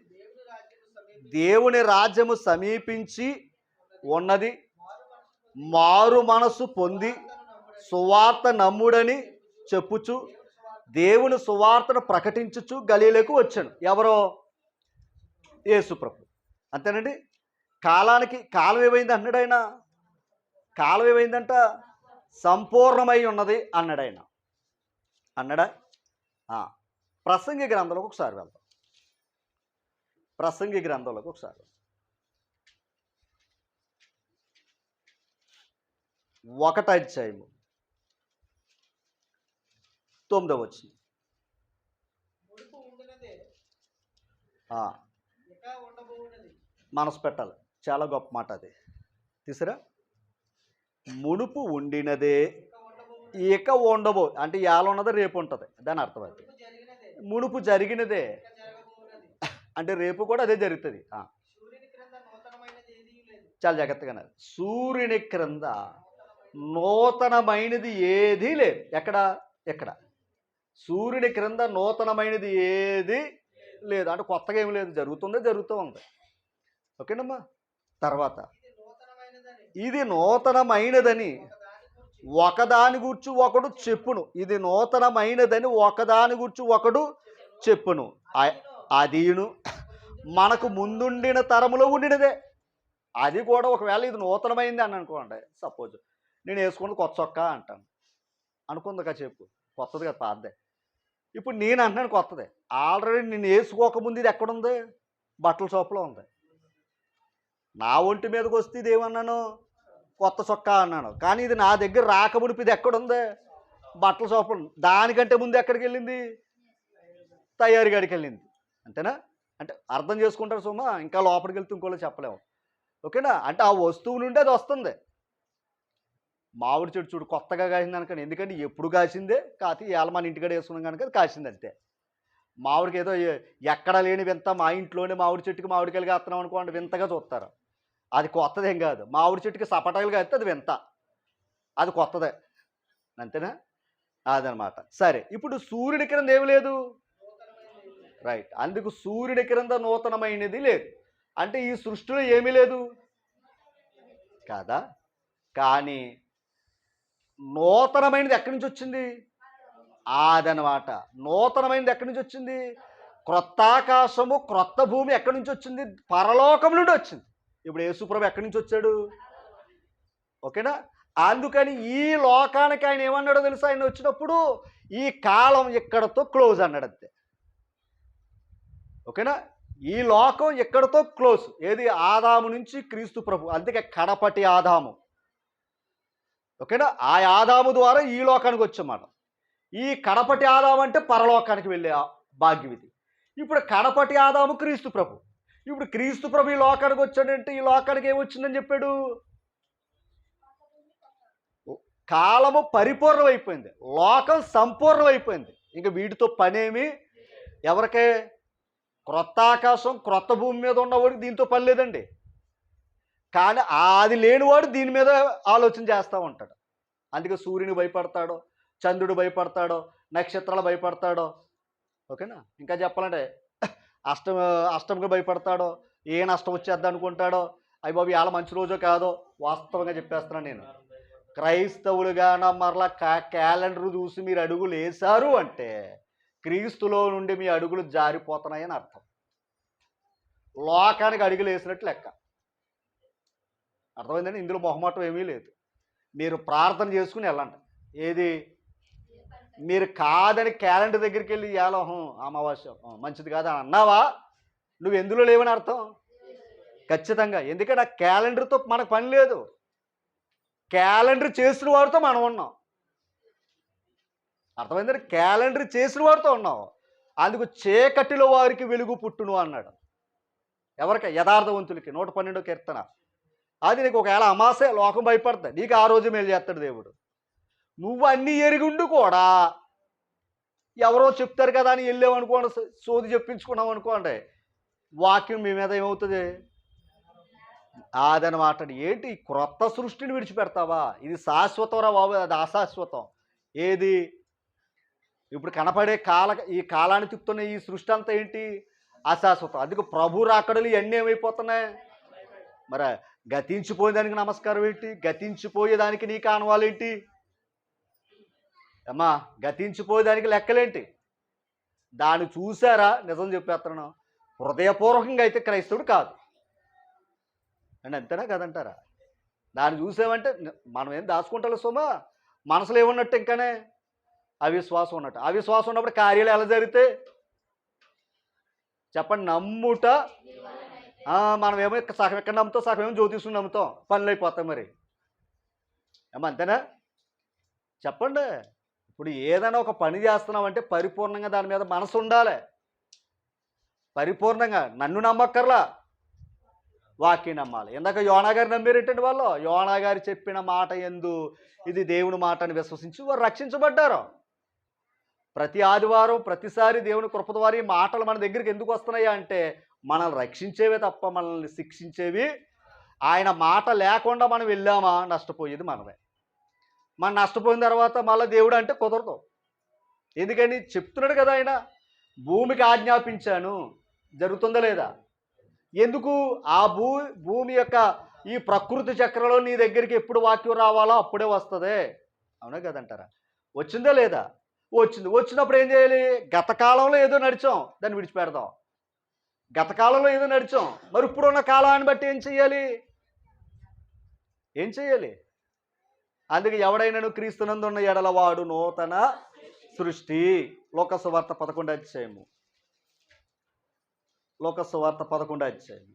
దేవుని రాజ్యము సమీపించి ఉన్నది. మారు మనసు పొంది సువార్త నమ్ముడని చెప్పుచు దేవుని సువార్తను ప్రకటించుచు గలీలకు వచ్చాను. ఎవరో? యేసుప్రభు. అంతేనండి. కాలం ఏమైంది అన్నాడు ఆయన? కాలం ఏమైందంట? సంపూర్ణమై ఉన్నది అన్నాడు ఆయన. అన్నాడా? ప్రసంగి గ్రంథంలోకి ఒకసారి వెళ్దాం. 1వ అధ్యాయము 9వ వచనం. మనసు పెట్టాలి. చాలా గొప్ప మాట అది. తీసిరా. మునుపు ఉండినదే ఇక ఉండబో అంటే ఇవాళ ఉన్నది రేపు ఉంటుంది. దాని అర్థం అది. మునుపు జరిగినదే అంటే రేపు కూడా అదే జరుగుతుంది. చాలా జాగ్రత్తగా. సూర్యుని క్రింద నూతనమైనది ఏదీ లేదు. ఎక్కడ సూర్యుని క్రింద నూతనమైనది ఏది లేదు. అంటే కొత్తగా ఏమి లేదు, జరుగుతూ ఉంది. ఓకేనమ్మా? తర్వాత ఇది నూతనమైనదని ఒకదాని గురించి ఒకడు చెప్పును. ఇది నూతనమైనదని ఒకదాని గురించి ఒకడు చెప్పును. అదిను మనకు ముందుండిన తరములో ఉండినదే. అది కూడా ఒకవేళ ఇది నూతనమైంది అని అనుకోండి. సపోజ్ నేను వేసుకున్నది కొత్త చొక్కా అంటాను అనుకుందిగా, చెప్పు కొత్తది కదా, పాతదే. ఇప్పుడు నేను అంటున్నాను కొత్తదే. ఆల్రెడీ నేను వేసుకోకముందు ఇది ఎక్కడుంది? బట్టల షాపులో ఉంది. నా ఒంటి మీదకి వస్తే ఇది ఏమన్నాను? కొత్త చొక్కా అన్నాను. కానీ ఇది నా దగ్గర రాకమునుపు ఇది ఎక్కడుంది? బట్టల షాపు. దానికంటే ముందు ఎక్కడికి వెళ్ళింది? తయారీ గడికి వెళ్ళింది. అంతేనా? అంటే అర్థం చేసుకుంటారు సుమా. ఇంకా లోపలికి వెళ్తే ఇంకోలో చెప్పలేము. ఓకేనా? అంటే ఆ వస్తువు నుండి అది వస్తుంది. మామిడి చెట్టు చూడు కొత్తగా కాసింది అనుకోండి. ఎందుకంటే ఎప్పుడు కాసిందే, కాకపోతే ఇవాళ మన ఇంటికాడ వేసుకున్నాం కనుక అది కాసింది అంతే. మామిడికి ఏదో ఎక్కడ లేని వింత, మా ఇంట్లోనే మామిడి చెట్టుకి మామిడికాయలు కాస్తున్నాం అనుకోండి, వింతగా చూస్తారు. అది కొత్తదేం కాదు. మామిడి చెట్టుకి సపటాలు కాస్తే అది వింత, అది కొత్తదే. అంతేనా? అదనమాట. సరే, ఇప్పుడు సూర్యుడి క్రింద ఏమి లేదు? రైట్. అందుకు సూర్యుడి క్రింద నూతనమైనది లేదు. అంటే ఈ సృష్టిలో ఏమీ లేదు కాదా? కానీ నూతనమైనది ఎక్కడి నుంచి వచ్చింది? అదనమాట. నూతనమైనది ఎక్కడి నుంచి వచ్చింది? క్రొత్త ఆకాశము, క్రొత్త భూమి ఎక్కడి నుంచి వచ్చింది? పరలోకం నుండి వచ్చింది. ఇప్పుడు యేసుప్రభు ఎక్కడి నుంచి వచ్చాడు? ఓకేనా? అందుకని ఈ లోకానికి ఆయన ఏమన్నాడో తెలుసా? ఆయన వచ్చినప్పుడు ఈ కాలం ఇక్కడతో క్లోజ్ అన్నాడు అంతే. ఓకేనా? ఈ లోకం ఇక్కడతో క్లోజ్. ఏది? ఆదాము నుంచి క్రీస్తు ప్రభు. అందుకే కడపటి ఆదాము. ఓకేనా? ఆ ఆదాము ద్వారా ఈ లోకానికి వచ్చామాట. ఈ కడపటి ఆదాము అంటే పరలోకానికి వెళ్ళే భాగ్యం ఇది. ఇప్పుడు కడపటి ఆదాము క్రీస్తు ప్రభు. ఇప్పుడు క్రీస్తు ప్రభు ఈ లోకానికి వచ్చాడంటే ఈ లోకానికి ఏమొచ్చిందని చెప్పాడు? కాలము పరిపూర్ణమైపోయింది, లోకం సంపూర్ణమైపోయింది. ఇంకా వీటితో పనేమి ఎవరికే? క్రొత్త ఆకాశం, క్రొత్త భూమి మీద ఉన్నవాడికి దీంతో పని లేదండి. కానీ అది లేనివాడు దీని మీద ఆలోచన చేస్తూ ఉంటాడు. అందుకే సూర్యుని భయపడతాడో, చంద్రుడు భయపడతాడో, నక్షత్రాలు భయపడతాడో. ఓకేనా? ఇంకా చెప్పాలంటే అష్టమికి భయపడతాడో, ఏ నష్టం వచ్చేద్దా అనుకుంటాడో. అయ్యి బాబు ఇవాళ మంచి రోజో కాదో. వాస్తవంగా చెప్పేస్తున్నాను నేను. క్రైస్తవులుగాన మరలా క్యాలెండర్ చూసి మీరు అడుగులు వేశారు అంటే క్రీస్తులో నుండి మీ అడుగులు జారిపోతున్నాయని అర్థం. లోకానికి అడుగులు వేసినట్లు లెక్క. అర్థమైందండి? ఇందులో మొహమాటం ఏమీ లేదు. మీరు ప్రార్థన చేసుకుని వెళ్ళండి. ఏది? మీరు కాదని క్యాలెండర్ దగ్గరికి వెళ్ళి ఏలోహం అమావాస్య మంచిది కాదా అన్నావా, నువ్వు ఎందులో లేవని అర్థం ఖచ్చితంగా. ఎందుకంటే ఆ క్యాలెండర్తో మనకు పని లేదు. క్యాలెండర్ చేసిన వాడితో మనం ఉన్నాం. అర్థమైందంటే క్యాలెండర్ చేసిన వాడితో ఉన్నావు. అందుకు చీకటిలో వారికి వెలుగు పుట్టును అన్నాడు. ఎవరికి? యథార్థవంతులకి. 112 కీర్తన. అది నీకు ఒకవేళ అమాసే లోకం భయపడుతుంది, నీకు ఆ రోజు మేలు చేస్తాడు దేవుడు. నువ్వు అన్నీ ఎరుగుండు కూడా ఎవరో చెప్తారు కదా అని వెళ్ళామనుకోండి, సోది చెప్పించుకున్నాం అనుకోండి, వాక్యం మీ మీద ఏమవుతుంది? అదనమాట. ఏంటి? క్రొత్త సృష్టిని విడిచిపెడతావా? ఇది శాశ్వతం రా బాబు, అది అశాశ్వతం. ఏది? ఇప్పుడు కనపడే ఈ కాలాన్ని తిప్పుతున్న ఈ సృష్టి అంతా ఏంటి? అశాశ్వతం. అందుకు ప్రభు రాకడలు ఇవన్నీ ఏమైపోతున్నాయి? మరి గతించిపోయేదానికి నమస్కారం ఏంటి? గతించిపోయేదానికి నీ కానవాలేంటి? అమ్మా, గతించిపోయేదానికి లెక్కలేంటి? దాన్ని చూసారా? నిజం చెప్పేస్తున్నాను, హృదయపూర్వకంగా అయితే క్రైస్తవుడు కాదు అండి. అంతేనా కదంటారా? దాన్ని చూసామంటే మనం ఏం దాచుకుంటారు సోమా? మనసులో ఏమున్నట్టు ఇంకానే అవిశ్వాసం ఉన్నట్టు. అవిశ్వాసం ఉన్నప్పుడు కార్యాలు ఎలా జరిగితే చెప్పండి? నమ్ముట. మనమేమో సగం ఎక్కడ నమ్ముతాం, సగం ఏమో జ్యోతిష్యం నమ్ముతాం, పనులు అయిపోతాయి. మరి ఏమో అంతేనా? చెప్పండి. ఇప్పుడు ఏదైనా ఒక పని చేస్తున్నామంటే పరిపూర్ణంగా దాని మీద మనసు ఉండాలి. పరిపూర్ణంగా నన్ను నమ్మక్కర్లా, వాక్యం నమ్మాలి. ఇందాక యోనా గారు నమ్మారేటండి. వాళ్ళు యోనా గారు చెప్పిన మాట యందు ఇది దేవుని మాట అని విశ్వసించి వారు రక్షించబడ్డారు. ప్రతి ఆదివారం ప్రతిసారి దేవుని కృప ద్వారా ఈ మాటలు మన దగ్గరికి ఎందుకు వస్తున్నాయి అంటే మనల్ని రక్షించేవే తప్ప మనల్ని శిక్షించేవి. ఆయన మాట లేకుండా మనం వెళ్ళామా నష్టపోయేది మనమే. మనం నష్టపోయిన తర్వాత మళ్ళీ దేవుడు అంటే కుదరదు. ఎందుకని? చెప్తున్నాడు కదా ఆయన, భూమికి ఆజ్ఞాపించాను. జరుగుతుందా లేదా? ఎందుకు? ఆ భూమి యొక్క ఈ ప్రకృతి చక్రంలో నీ దగ్గరికి ఎప్పుడు వాక్యం రావాలో అప్పుడే వస్తుంది. అవునా కదంటారా? వచ్చిందా లేదా? వచ్చింది. వచ్చినప్పుడు ఏం చేయాలి? గతకాలంలో ఏదో నడిచాం, దాన్ని విడిచిపెడదాం. గతకాలంలో ఏదో నడిచాం, మరి ఇప్పుడున్న కాలాన్ని బట్టి ఏం చెయ్యాలి? ఏం చెయ్యాలి? అందుకే ఎవడైనాను క్రీస్తునందు ఉన్న ఎడల వాడు నూతన సృష్టి. లోకసువార్త 11వ అధ్యాయము. లోకసువార్త 11వ అధ్యాయం.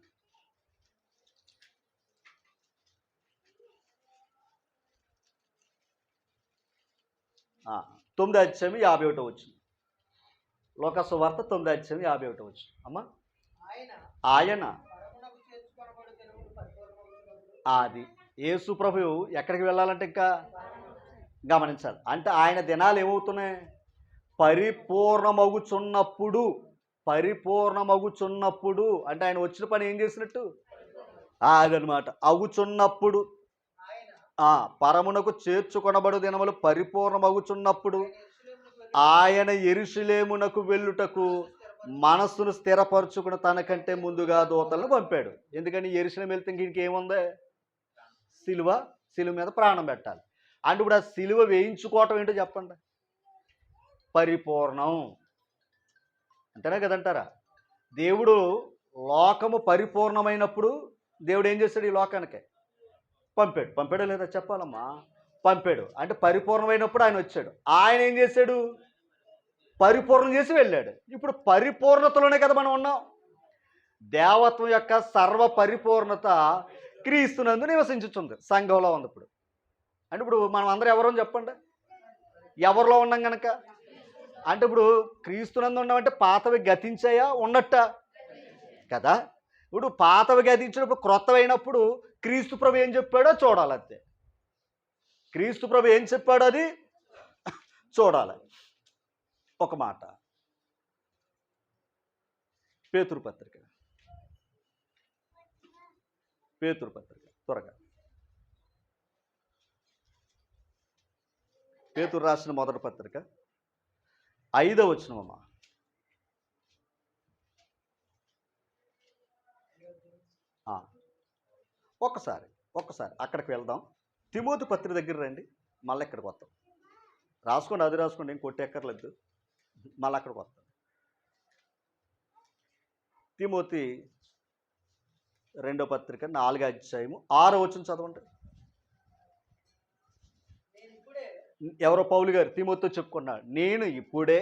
9వ అధ్యాయం 51 వచ్చింది. లోక సువార్త 9వ అధ్యాయం 51 వచ్చింది. అమ్మా, ఆయన అది యేసు ప్రభువు ఎక్కడికి వెళ్ళాలంటే ఇంకా గమనించాలి. అంటే ఆయన దినాలు ఏమవుతున్నాయి? పరిపూర్ణమగుచున్నప్పుడు అంటే ఆయన వచ్చిన పని ఏం చేసినట్టు అదనమాట. అగుచున్నప్పుడు పరమునకు చేర్చుకొనబడు దినములు పరిపూర్ణమగుచున్నప్పుడు ఆయన యెరూషలేమునకు వెళ్ళుటకు మనస్సును స్థిరపరచుకుని తనకంటే ముందుగా దూతలను పంపాడు. ఎందుకని యెరూషలేము వెళ్తే ఇంకేముంది? సిలువ మీద ప్రాణం పెట్టాలి. అంటే ఇప్పుడు ఆ సిలువ వేయించుకోవటం ఏంటో చెప్పండి. పరిపూర్ణం అంతేనా కదంటారా? దేవుడు లోకము పరిపూర్ణమైనప్పుడు దేవుడు ఏం చేశాడు? ఈ లోకానికి పంపాడో లేదా చెప్పాలమ్మా? పంపాడు. అంటే పరిపూర్ణమైనప్పుడు ఆయన వచ్చాడు. ఆయన ఏం చేశాడు? పరిపూర్ణం చేసి వెళ్ళాడు. ఇప్పుడు పరిపూర్ణతలోనే కదా మనం ఉన్నాం. దేవత్వం యొక్క సర్వ పరిపూర్ణత క్రీస్తునందు నివసించుతుంది, సంఘంలో ఉంది. ఇప్పుడు అంటే ఇప్పుడు మనం అందరం ఎవరో చెప్పండి, ఎవరిలో ఉన్నాం కనుక? అంటే ఇప్పుడు క్రీస్తునందు ఉన్నామంటే పాతవి గతించాయా ఉన్నట్ట కదా? ఇప్పుడు పాతవి గతించినప్పుడు క్రొత్తవైనప్పుడు క్రీస్తు ప్రభు ఏం చెప్పాడో చూడాలి. అంతే, క్రీస్తు ప్రభు ఏం చెప్పాడో అది చూడాలి. ఒక మాట, పేతురు పత్రిక త్వరగా. పేతురు రాసిన మొదటి పత్రిక 5వ వచనమమ్మా. ఒక్కసారి అక్కడికి వెళ్దాం. తిమోతి పత్రిక దగ్గర రండి, మళ్ళీ ఇక్కడికి వస్తాం. రాసుకోండి, అది రాసుకోండి, ఏం కొట్టెక్కర్లేదు. మళ్ళీ అక్కడికి వస్తాం. తిమోతి 2వ పత్రిక 4వ అధ్యాయము 6వ వచనం చదవండి. ఎవరో పౌలు గారు తిమోతితో చెప్పుకున్నాడు, నేను ఇప్పుడే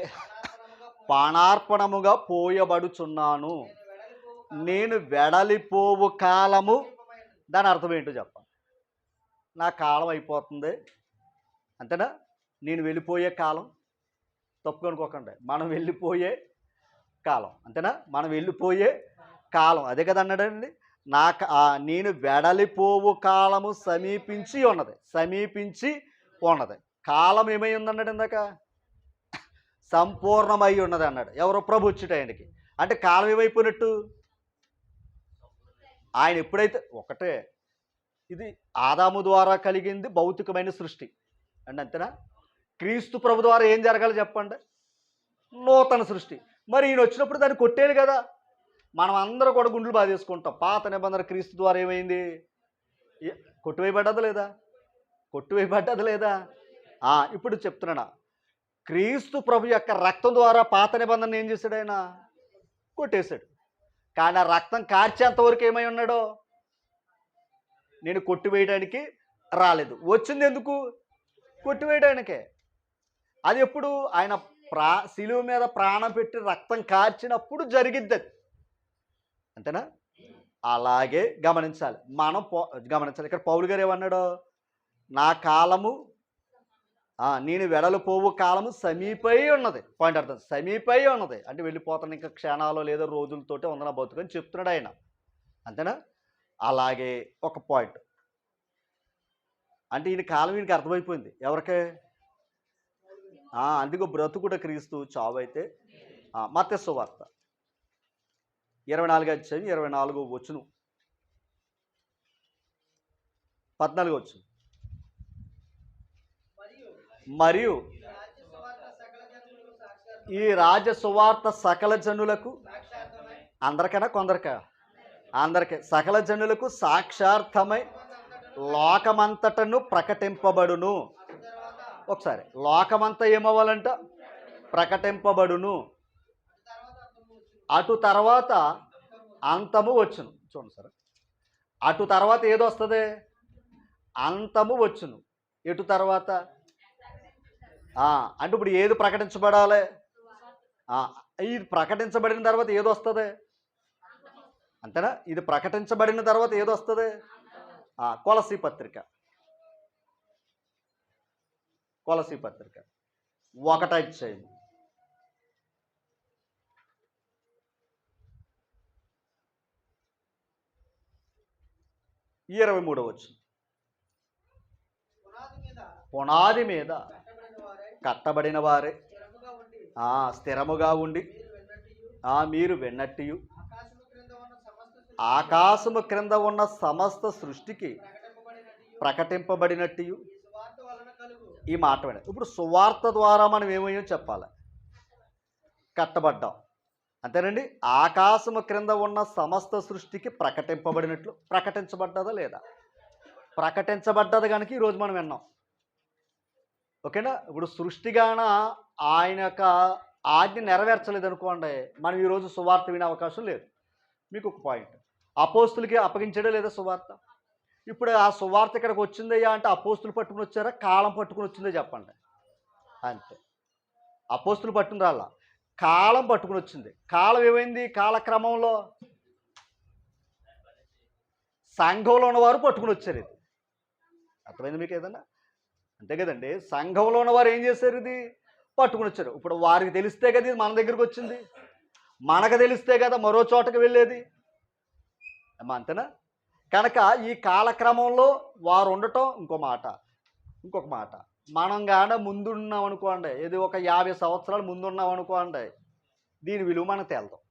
పానార్పణముగా పోయబడుచున్నాను, నేను వెడలిపోవు కాలము. దాని అర్థం ఏంటో చెప్పండి. నా కాలం అయిపోతుంది అంతేనా? నేను వెళ్ళిపోయే కాలం. తప్పు అనుకోకండి, మనం వెళ్ళిపోయే కాలం అంతేనా? మనం వెళ్ళిపోయే కాలం అదే కదా అన్నాడండి. నేను వెడలిపోవు కాలము సమీపించి ఉన్నది. కాలం ఏమై ఉందన్నాడు ఇందాక? సంపూర్ణమై ఉన్నది అన్నాడు. ఎవరో ప్రభు వచ్చేట ఆయనకి. అంటే కాలం ఏమైపోయినట్టు? ఆయన ఎప్పుడైతే ఒకటే, ఇది ఆదాము ద్వారా కలిగింది భౌతికమైన సృష్టి అండి అంతేనా? క్రీస్తు ప్రభు ద్వారా ఏం జరగాలి చెప్పండి? నూతన సృష్టి. మరి ఈయన వచ్చినప్పుడు దాన్ని కొట్టేది కదా. మనం అందరూ కూడా గుండెలు బాధేసుకుంటాం. పాత నిబంధన క్రీస్తు ద్వారా ఏమైంది? కొట్టువేయబడ్డది లేదా? ఇప్పుడు చెప్తున్నానా, క్రీస్తు ప్రభు యొక్క రక్తం ద్వారా పాత నిబంధన ఏం చేశాడు? ఆయన కొట్టేశాడు. కానీ ఆ రక్తం కార్చేంతవరకు ఏమై ఉన్నాడో? నేను కొట్టివేయడానికి రాలేదు. వచ్చింది ఎందుకు? కొట్టివేయడానికే. అది ఎప్పుడు? ఆయన శిలువ మీద ప్రాణం పెట్టి రక్తం కార్చినప్పుడు జరిగిద్ది అది అంతేనా? అలాగే గమనించాలి, గమనించాలి. ఇక్కడ పౌలు గారు ఏమన్నాడు? నా కాలము, నేను వెడలిపోవు కాలము సమీపై ఉన్నది. పాయింట్ అర్థం, సమీపై ఉన్నది అంటే వెళ్ళిపోతాను, ఇంకా క్షణాలు లేదా రోజులతోటే ఉంది నా బతుకని చెప్తున్నాడు ఆయన అంతేనా? అలాగే ఒక పాయింట్ అంటే ఈయన కాలం ఈయనకి అర్థమైపోయింది. ఎవరికే? అందుకో బ్రతుకుట క్రీస్తు, చావు అయితే. మత్తయి సువార్త 24వ అధ్యాయం 24వ వచనం 14వ వచనం. మరియు ఈ రాజ్య సువార్త సకల జనులకు, అందరికైనా కొందరికా? అందరికీ, సకల జనులకు సాక్షార్థమై లోకమంతటను ప్రకటింపబడును. ఒకసారి, లోకమంతా ఏమవ్వాలంట? ప్రకటింపబడును. అటు తర్వాత అంతము వచ్చును. చూడండి సార్, అటు తర్వాత ఏదొస్తుంది? అంతము వచ్చును. ఎటు తర్వాత? అంటే ఇప్పుడు ఏది ప్రకటించబడాలి? ఇది ప్రకటించబడిన తర్వాత ఏదొస్తుంది అంతేనా? ఇది ప్రకటించబడిన తర్వాత ఏదొస్తుంది? కొలసీ పత్రిక ఒకటో అధ్యాయం 23వ వచనం. పునాది మీద కట్టబడిన వారే స్థిరముగా ఉండి మీరు విన్నట్టు ఆకాశము క్రింద ఉన్న సమస్త సృష్టికి ప్రకటింపబడినట్టు ఈ మాట వినండి. ఇప్పుడు సువార్త ద్వారా మనం ఏమయ్యో చెప్పాలి, కట్టబడ్డాం అంతేనండి. ఆకాశము క్రింద ఉన్న సమస్త సృష్టికి ప్రకటింపబడినట్లు ప్రకటించబడ్డదా లేదా? ప్రకటించబడ్డది కనుక ఈరోజు మనం విన్నాం. ఓకేనా? ఇప్పుడు సృష్టిగాన ఆయన యొక్క ఆజ్ఞ నెరవేర్చలేదు అనుకోండి, మనం ఈరోజు సువార్త వినే అవకాశం లేదు. మీకు ఒక పాయింట్, అపోస్తులకి అప్పగించడే లేదా సువార్త? ఇప్పుడు ఆ సువార్త ఇక్కడికి వచ్చిందయ్యా అంటే అపోస్తులు పట్టుకుని వచ్చారా, కాలం పట్టుకుని వచ్చిందో చెప్పండి. అంతే, అపోస్తులు పట్టుకుని రాలా, కాలం పట్టుకుని వచ్చింది. కాలం ఏమైంది? కాలక్రమంలో సంఘంలో ఉన్నవారు పట్టుకుని వచ్చారు. ఇది అర్థమైంది మీకు ఏదన్నా? అంతే కదండి. సంఘంలో ఉన్నవారు ఏం చేశారు? ఇది పట్టుకుని వచ్చారు. ఇప్పుడు వారికి తెలిస్తే కదా ఇది మన దగ్గరికి వచ్చింది, మనకు తెలిస్తే కదా మరో చోటకి వెళ్ళేది. అంతేనా? కనుక ఈ కాలక్రమంలో వారు ఉండటం ఇంకొక మాట. మనం కానీ ముందున్నాం అనుకోండి, ఇది ఒక 50 సంవత్సరాలు ముందున్నాం అనుకోండి, దీని విలువ మనకు తేలుతాం.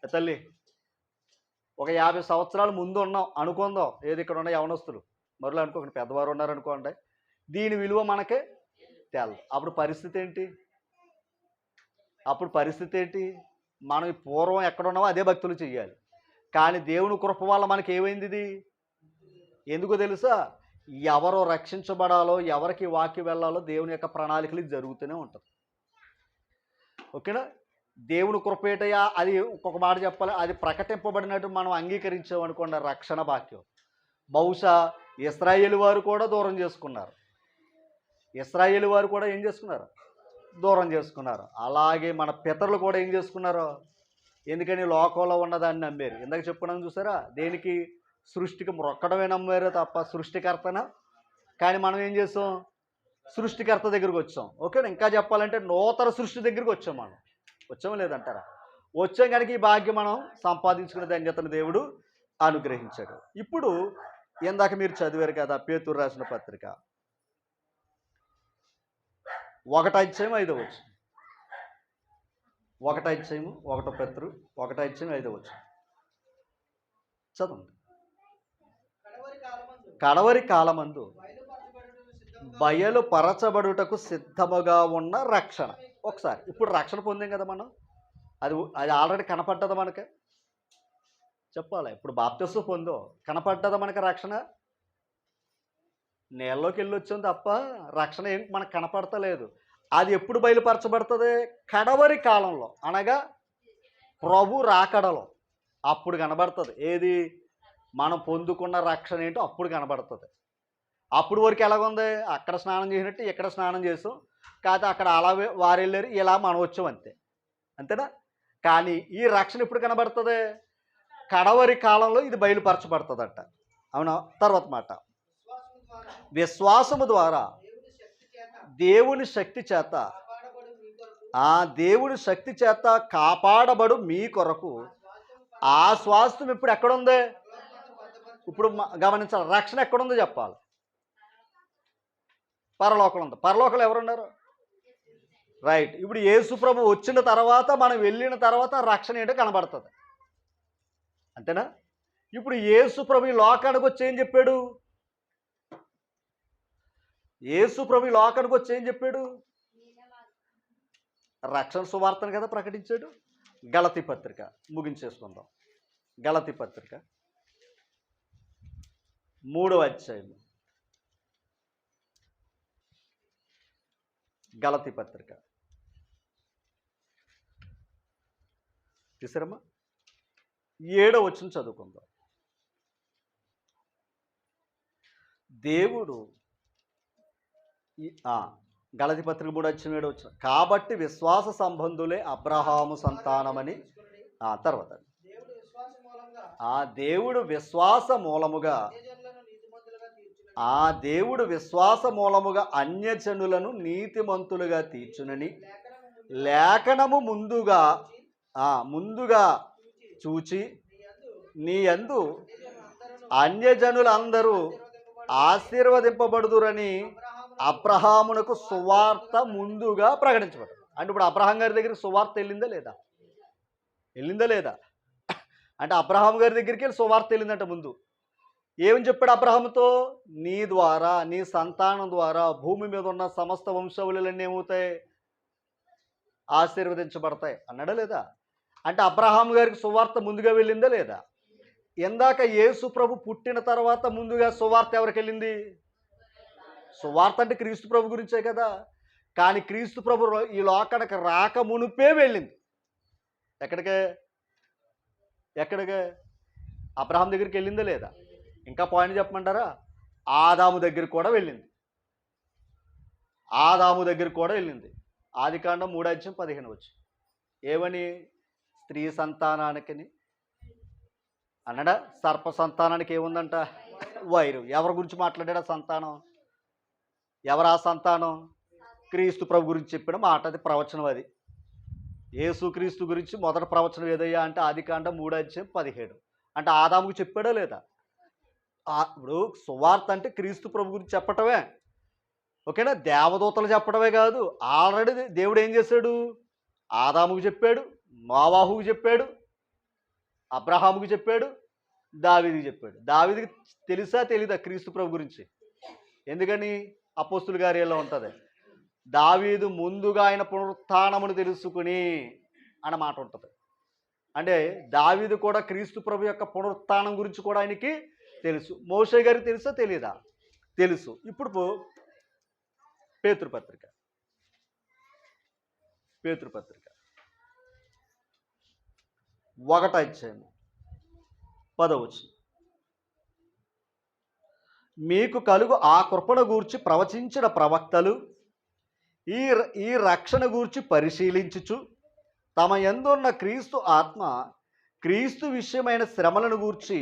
తల్లి, ఒక 50 సంవత్సరాలు ముందు ఉన్నాం అనుకుందాం, ఏది ఇక్కడ ఉన్న యవనస్తులు మరలా అనుకోకండి, పెద్దవారు ఉన్నారనుకోండి, దీని విలువ మనకే తేలదు. అప్పుడు పరిస్థితి ఏంటి? మనం పూర్వం ఎక్కడ ఉన్నామో అదే భక్తులు చెయ్యాలి. కానీ దేవుని కృప వల్ల మనకి ఏమైంది? ఇది ఎందుకో తెలుసా? ఎవరో రక్షించబడాలో, ఎవరికి వాక్యం వెళ్ళాలో దేవుని యొక్క ప్రణాళికలు జరుగుతూనే ఉంటుంది. ఓకేనా? దేవుని కృపేటయా అది ఒక్కొక్క మాట చెప్పాలి, అది ప్రకటింపబడినట్టు మనం అంగీకరించామనుకోండి రక్షణ భాగ్యం. బహుశా ఇశ్రాయేలు వారు కూడా దూరం చేసుకున్నారు. ఇశ్రాయేలు వారు కూడా ఏం చేసుకున్నారు? దూరం చేసుకున్నారు. అలాగే మన పితరులు కూడా ఏం చేసుకున్నారు? ఎందుకని లోకంలో ఉన్నదాన్ని నమ్మారు. ఇందాక చెప్పుకున్నాం చూసారా, దేనికి? సృష్టికి మొక్కడమే నమ్మారు తప్ప సృష్టికర్తన. కానీ మనం ఏం చేసాం? సృష్టికర్త దగ్గరికి వచ్చాం. ఓకేనా? ఇంకా చెప్పాలంటే నూతన సృష్టి దగ్గరికి వచ్చాం. మనం వచ్చాము లేదంటారా? వచ్చాం కనుక ఈ భాగ్యం మనం సంపాదించుకునే ధన్యతను దేవుడు అనుగ్రహించాడు. ఇప్పుడు ఇందాక మీరు చదివారు కదా పేతురు రాసిన పత్రిక 1వ అధ్యాయం 5వ వచనం. 1వ అధ్యాయం 1 పేతురు 1వ అధ్యాయం 5వ వచనం చదవండి. కడవరి కాలమందు బయలుపరచబడుటకు సిద్ధముగా ఉన్న రక్షణ. ఒకసారి ఇప్పుడు రక్షణ పొందాం కదా మనం, అది ఆల్రెడీ కనపడ్డదా మనకి? చెప్పాలి. ఇప్పుడు బాప్తిస్మం పొందో కనపడ్డదా మనకి రక్షణ? నీళ్ళలోకి వెళ్ళి వచ్చాం తప్ప రక్షణ ఏం మనకు కనపడతలేదు. అది ఎప్పుడు బయలుపరచబడుతుంది? కడవరి కాలంలో, అనగా ప్రభు రాకడలో అప్పుడు కనబడుతుంది. ఏది? మనం పొందుకున్న రక్షణ ఏంటో అప్పుడు కనబడుతుంది. అప్పుడు వరకు ఎలాగుంది? అక్కడ స్నానం చేసినట్టు ఇక్కడ స్నానం చేసాం, కాకపోతే అక్కడ అలా వారు వెళ్ళారు, ఇలా మనం వచ్చాం, అంతేనా? కానీ ఈ రక్షణ ఇప్పుడు కనబడుతుంది కడవరి కాలంలో, ఇది బయలుపరచబడుతుందట. అవునా? తర్వాత మాట, విశ్వాసము ద్వారా దేవుని శక్తి చేత దేవుని శక్తి చేత కాపాడబడు మీ కొరకు ఆ స్వాస్థ్యం ఇప్పుడు ఎక్కడుంది? ఇప్పుడు గమనించాలి, రక్షణ ఎక్కడుందో చెప్పాలి. పరలోకంలో ఉంది. పరలోకంలో ఎవరున్నారు? రైట్. ఇప్పుడు యేసు ప్రభు వచ్చిన తర్వాత, మనం వెళ్ళిన తర్వాత రక్షణ ఏంటో కనబడుతుంది, అంతేనా? ఇప్పుడు యేసు ప్రభు ఈ లోకానికి వచ్చి ఏం చెప్పాడు? రక్షణ సువార్తను కదా ప్రకటించాడు. గలతీ పత్రిక ముగించేసుకుందాం. గలతీ పత్రిక 3వ అధ్యాయం. గలతీ పత్రిక తీసారమ్మా? 7వ వచనం చదువుకుందాం. దేవుడు గలతీ పత్రిక 3వ అధ్యాయం 7వ వచనం, కాబట్టి విశ్వాస సంబంధులే అబ్రహాము సంతానమని. తర్వాత దేవుడు విశ్వాస మూలముగా ఆ దేవుడు విశ్వాస మూలముగా అన్యజనులను నీతిమంతులుగా తీర్చునని లేఖనము ముందుగా చూచి నీ యందు అన్యజనులందరూ ఆశీర్వదింపబడుదురని అబ్రహామునకు సువార్త ముందుగా ప్రకటించబడు. అంటే ఇప్పుడు అబ్రహాం గారి దగ్గరికి సువార్త వెళ్ళిందా లేదా అంటే అబ్రహాం గారి దగ్గరికి వెళ్ళి సువార్త వెళ్ళిందంట. ముందు ఏమని చెప్పాడు అబ్రహాముతో? నీ ద్వారా, నీ సంతానం ద్వారా భూమి మీద ఉన్న సమస్త వంశములన్నీ ఏమవుతాయి? ఆశీర్వదించబడతాయి అన్నాడా లేదా? అంటే అబ్రహాం గారికి సువార్త ముందుగా వెళ్ళిందా లేదా? ఇందాక యేసు ప్రభు పుట్టిన తర్వాత ముందుగా సువార్త ఎవరికి వెళ్ళింది? సువార్త అంటే క్రీస్తు ప్రభు గురించే కదా. కానీ క్రీస్తు ప్రభు ఈ లోకానికి రాక మునుపే వెళ్ళింది. ఎక్కడికే? అబ్రహాం దగ్గరికి వెళ్ళిందా లేదా? ఇంకా పాయింట్ చెప్పమంటారా? ఆదాము దగ్గరికి కూడా వెళ్ళింది. ఆదికాండం 3:15 ఏమని? స్త్రీ సంతానానికి అన్నాడా? సర్ప సంతానానికి ఏముందంట? వైరం. ఎవరి గురించి మాట్లాడా సంతానం? ఎవరా సంతానం? క్రీస్తు ప్రభు గురించి చెప్పిన మాట, అది ప్రవచనం. అది యేసు క్రీస్తు గురించి మొదటి ప్రవచనం ఏదయ్యా అంటే ఆదికాండం 3:17. అంటే ఆదాముకు చెప్పాడా లేదా? ఇప్పుడు సువార్త అంటే క్రీస్తు ప్రభు గురించి చెప్పటమే, ఓకేనా? దేవదూతలు చెప్పడమే కాదు. ఆల్రెడీ దేవుడు ఏం చేశాడు? ఆదాముకు చెప్పాడు, నోవాహుకు చెప్పాడు, అబ్రహాముకు చెప్పాడు, దావీదుకి చెప్పాడు. దావీదుకి తెలుసా తెలీదా క్రీస్తు ప్రభు గురించి? ఎందుకని? అపోస్తుల కార్యాల్లో ఉంటుంది, దావీదు ముందుగా ఆయన పునరుత్థానమును తెలుసుకుని అన్న మాట ఉంటుంది. అంటే దావీదు కూడా క్రీస్తు ప్రభు యొక్క పునరుత్థానం గురించి కూడా ఆయనకి తెలుసు. మోషే గారికి తెలుసా తెలీదా? తెలుసు. ఇప్పుడు పేతురుపత్రిక 1:10 మీకు కలుగు ఆ కృపను గూర్చి ప్రవచించిన ప్రవక్తలు ఈ రక్షణ గూర్చి పరిశీలించుచు తమ యందున్న క్రీస్తు ఆత్మ క్రీస్తు విషయమైన శ్రమలను గూర్చి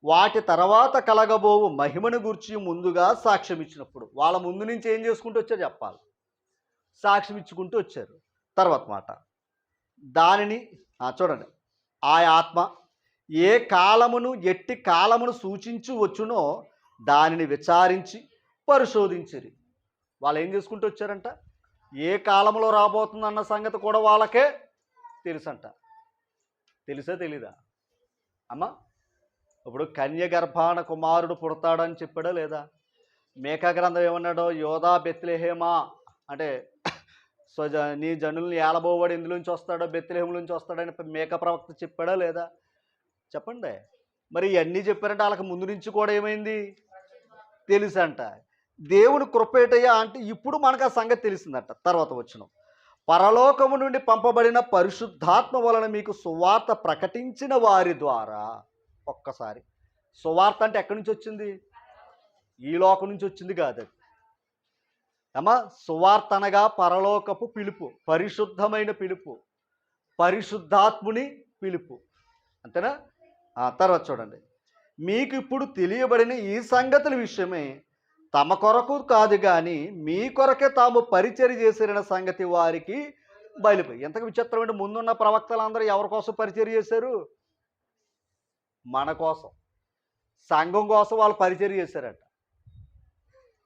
వాటి తర్వాత కలగబోవు మహిమను గూర్చి ముందుగా సాక్ష్యం ఇచ్చినప్పుడు, వాళ్ళ ముందు నుంచి ఏం చేసుకుంటూ వచ్చారు చెప్పాలి? సాక్ష్యం ఇచ్చుకుంటూ వచ్చారు. తర్వాత మాట దానిని చూడండి, ఆ ఆత్మ ఏ కాలమును ఎట్టి కాలమును సూచించి వచ్చునో దానిని విచారించి పరిశోధించిరి. వాళ్ళు ఏం చేసుకుంటూ వచ్చారంట? ఏ కాలంలో రాబోతుందన్న సంగతి కూడా వాళ్ళకే తెలుసంట. తెలుసా తెలీదా అమ్మా? ఇప్పుడు కన్య గర్భాన కుమారుడు పుడతాడని చెప్పాడా లేదా? మేకా గ్రంథం ఏమన్నాడో? యోధా బెత్లెహేమా అంటే నీ జనుల్ని ఏలబోవాడు ఎందులోంచి వస్తాడో? బెత్లెహేము నుంచి వస్తాడని మేక ప్రవక్త చెప్పాడా లేదా? చెప్పండి. మరి ఇవన్నీ చెప్పారంటే వాళ్ళకి ముందు నుంచి కూడా ఏమైంది? తెలుసంట. దేవుని కృపేటయ్యా అంటే ఇప్పుడు మనకు ఆ సంగతి తెలిసిందట. తర్వాత వచనం, పరలోకము నుండి పంపబడిన పరిశుద్ధాత్మ వలన మీకు సువార్త ప్రకటించిన వారి ద్వారా. ఒక్కసారి సువార్త అంటే ఎక్కడి నుంచి వచ్చింది? ఈ లోకం నుంచి వచ్చింది కాదు అది అమ్మా. సువార్త అనగా పరలోకపు పిలుపు, పరిశుద్ధమైన పిలుపు, పరిశుద్ధాత్ముని పిలుపు, అంతేనా? తర్వాత చూడండి, మీకు ఇప్పుడు తెలియబడిన ఈ సంగతుల విషయమే తమ కొరకు కాదు కానీ మీ కొరకే తాము పరిచర్య చేసిన సంగతి వారికి బయలుపోయి. ఎంతకు విచిత్రమైన, ముందున్న ప్రవక్తలందరూ ఎవరి కోసం పరిచర్య చేశారు? మన కోసం, సంఘం కోసం వాళ్ళు పరిచర్య చేశారట.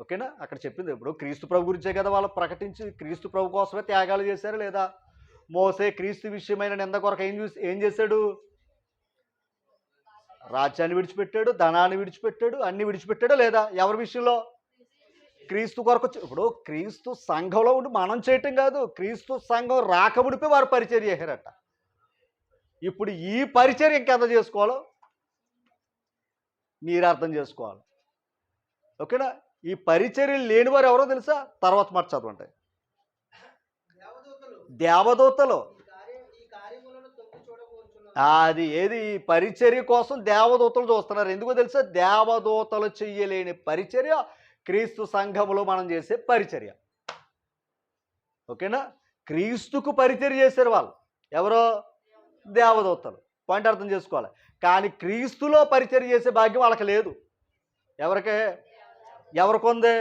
ఓకేనా? అక్కడ చెప్పింది ఇప్పుడు క్రీస్తు ప్రభు గురించే కదా వాళ్ళు ప్రకటించి క్రీస్తు ప్రభు కోసమే త్యాగాలు చేశారు లేదా? మోసే క్రీస్తు విషయమైన నింద కొరకు ఏం చేశాడు? రాజ్యాన్ని విడిచిపెట్టాడు, ధనాన్ని విడిచిపెట్టాడు, అన్ని విడిచిపెట్టాడు లేదా? ఎవరి విషయంలో? క్రీస్తు కొరకు. ఇప్పుడు క్రీస్తు సంఘంలో ఉండి మనం చేయటం కాదు, క్రీస్తు సంఘం రాకముడిపై వారు పరిచర్య చేశారట. ఇప్పుడు ఈ పరిచర్య ఇంకెంత చేసుకోవాలో మీరు అర్థం చేసుకోవాలి. ఓకేనా? ఈ పరిచర్యలు లేని వారు ఎవరో తెలుసా? తర్వాత మాట చదవండి. దేవదూతలు. అది ఏది? ఈ పరిచర్య కోసం దేవదూతలు చూస్తున్నారు. ఎందుకో తెలుసా? దేవదూతలు చెయ్యలేని పరిచర్య క్రీస్తు సంఘములో మనం చేసే పరిచర్య. ఓకేనా? క్రీస్తుకు పరిచర్య చేశారు వాళ్ళు. ఎవరో? దేవదూతలు. పాయింట్ అర్థం చేసుకోవాలి. కానీ క్రీస్తులో పరిచర్య చేసే భాగ్యం వాళ్ళకి లేదు. ఎవరికే? ఎవరికొంది?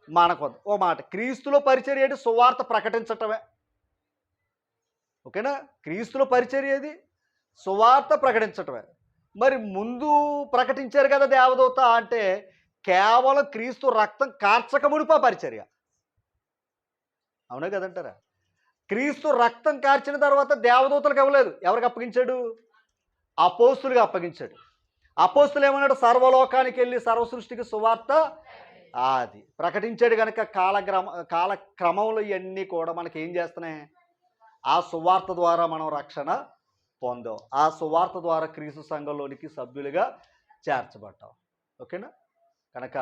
మనకొంది. ఓ మాట, క్రీస్తులో పరిచర్య ఏంటి? సువార్త ప్రకటించటమే. ఓకేనా? క్రీస్తులో పరిచర్య ఏది? సువార్త ప్రకటించటమే. మరి ముందు ప్రకటించారు కదా దేవదూత అంటే, కేవలం క్రీస్తు రక్తం కార్చక మునుపు ఆ పరిచర్య. అవునా కదంటారా? క్రీస్తు రక్తం కార్చిన తర్వాత దేవదూతలకు ఇవ్వలేదు. ఎవరికి అప్పగించాడు? అపోస్తులుగా అప్పగించాడు. అపోస్తులు ఏమన్నాడు? సర్వలోకానికి వెళ్ళి సర్వ సృష్టికి సువార్త అది ప్రకటించాడు. కనుక కాలక్రమంలో ఇవన్నీ కూడా మనకి ఏం చేస్తున్నాయి? ఆ సువార్త ద్వారా మనం రక్షణ పొందాం. ఆ సువార్త ద్వారా క్రీస్తు సంఘంలోనికి సభ్యులుగా చేర్చబడ్డాం. ఓకేనా? కనుక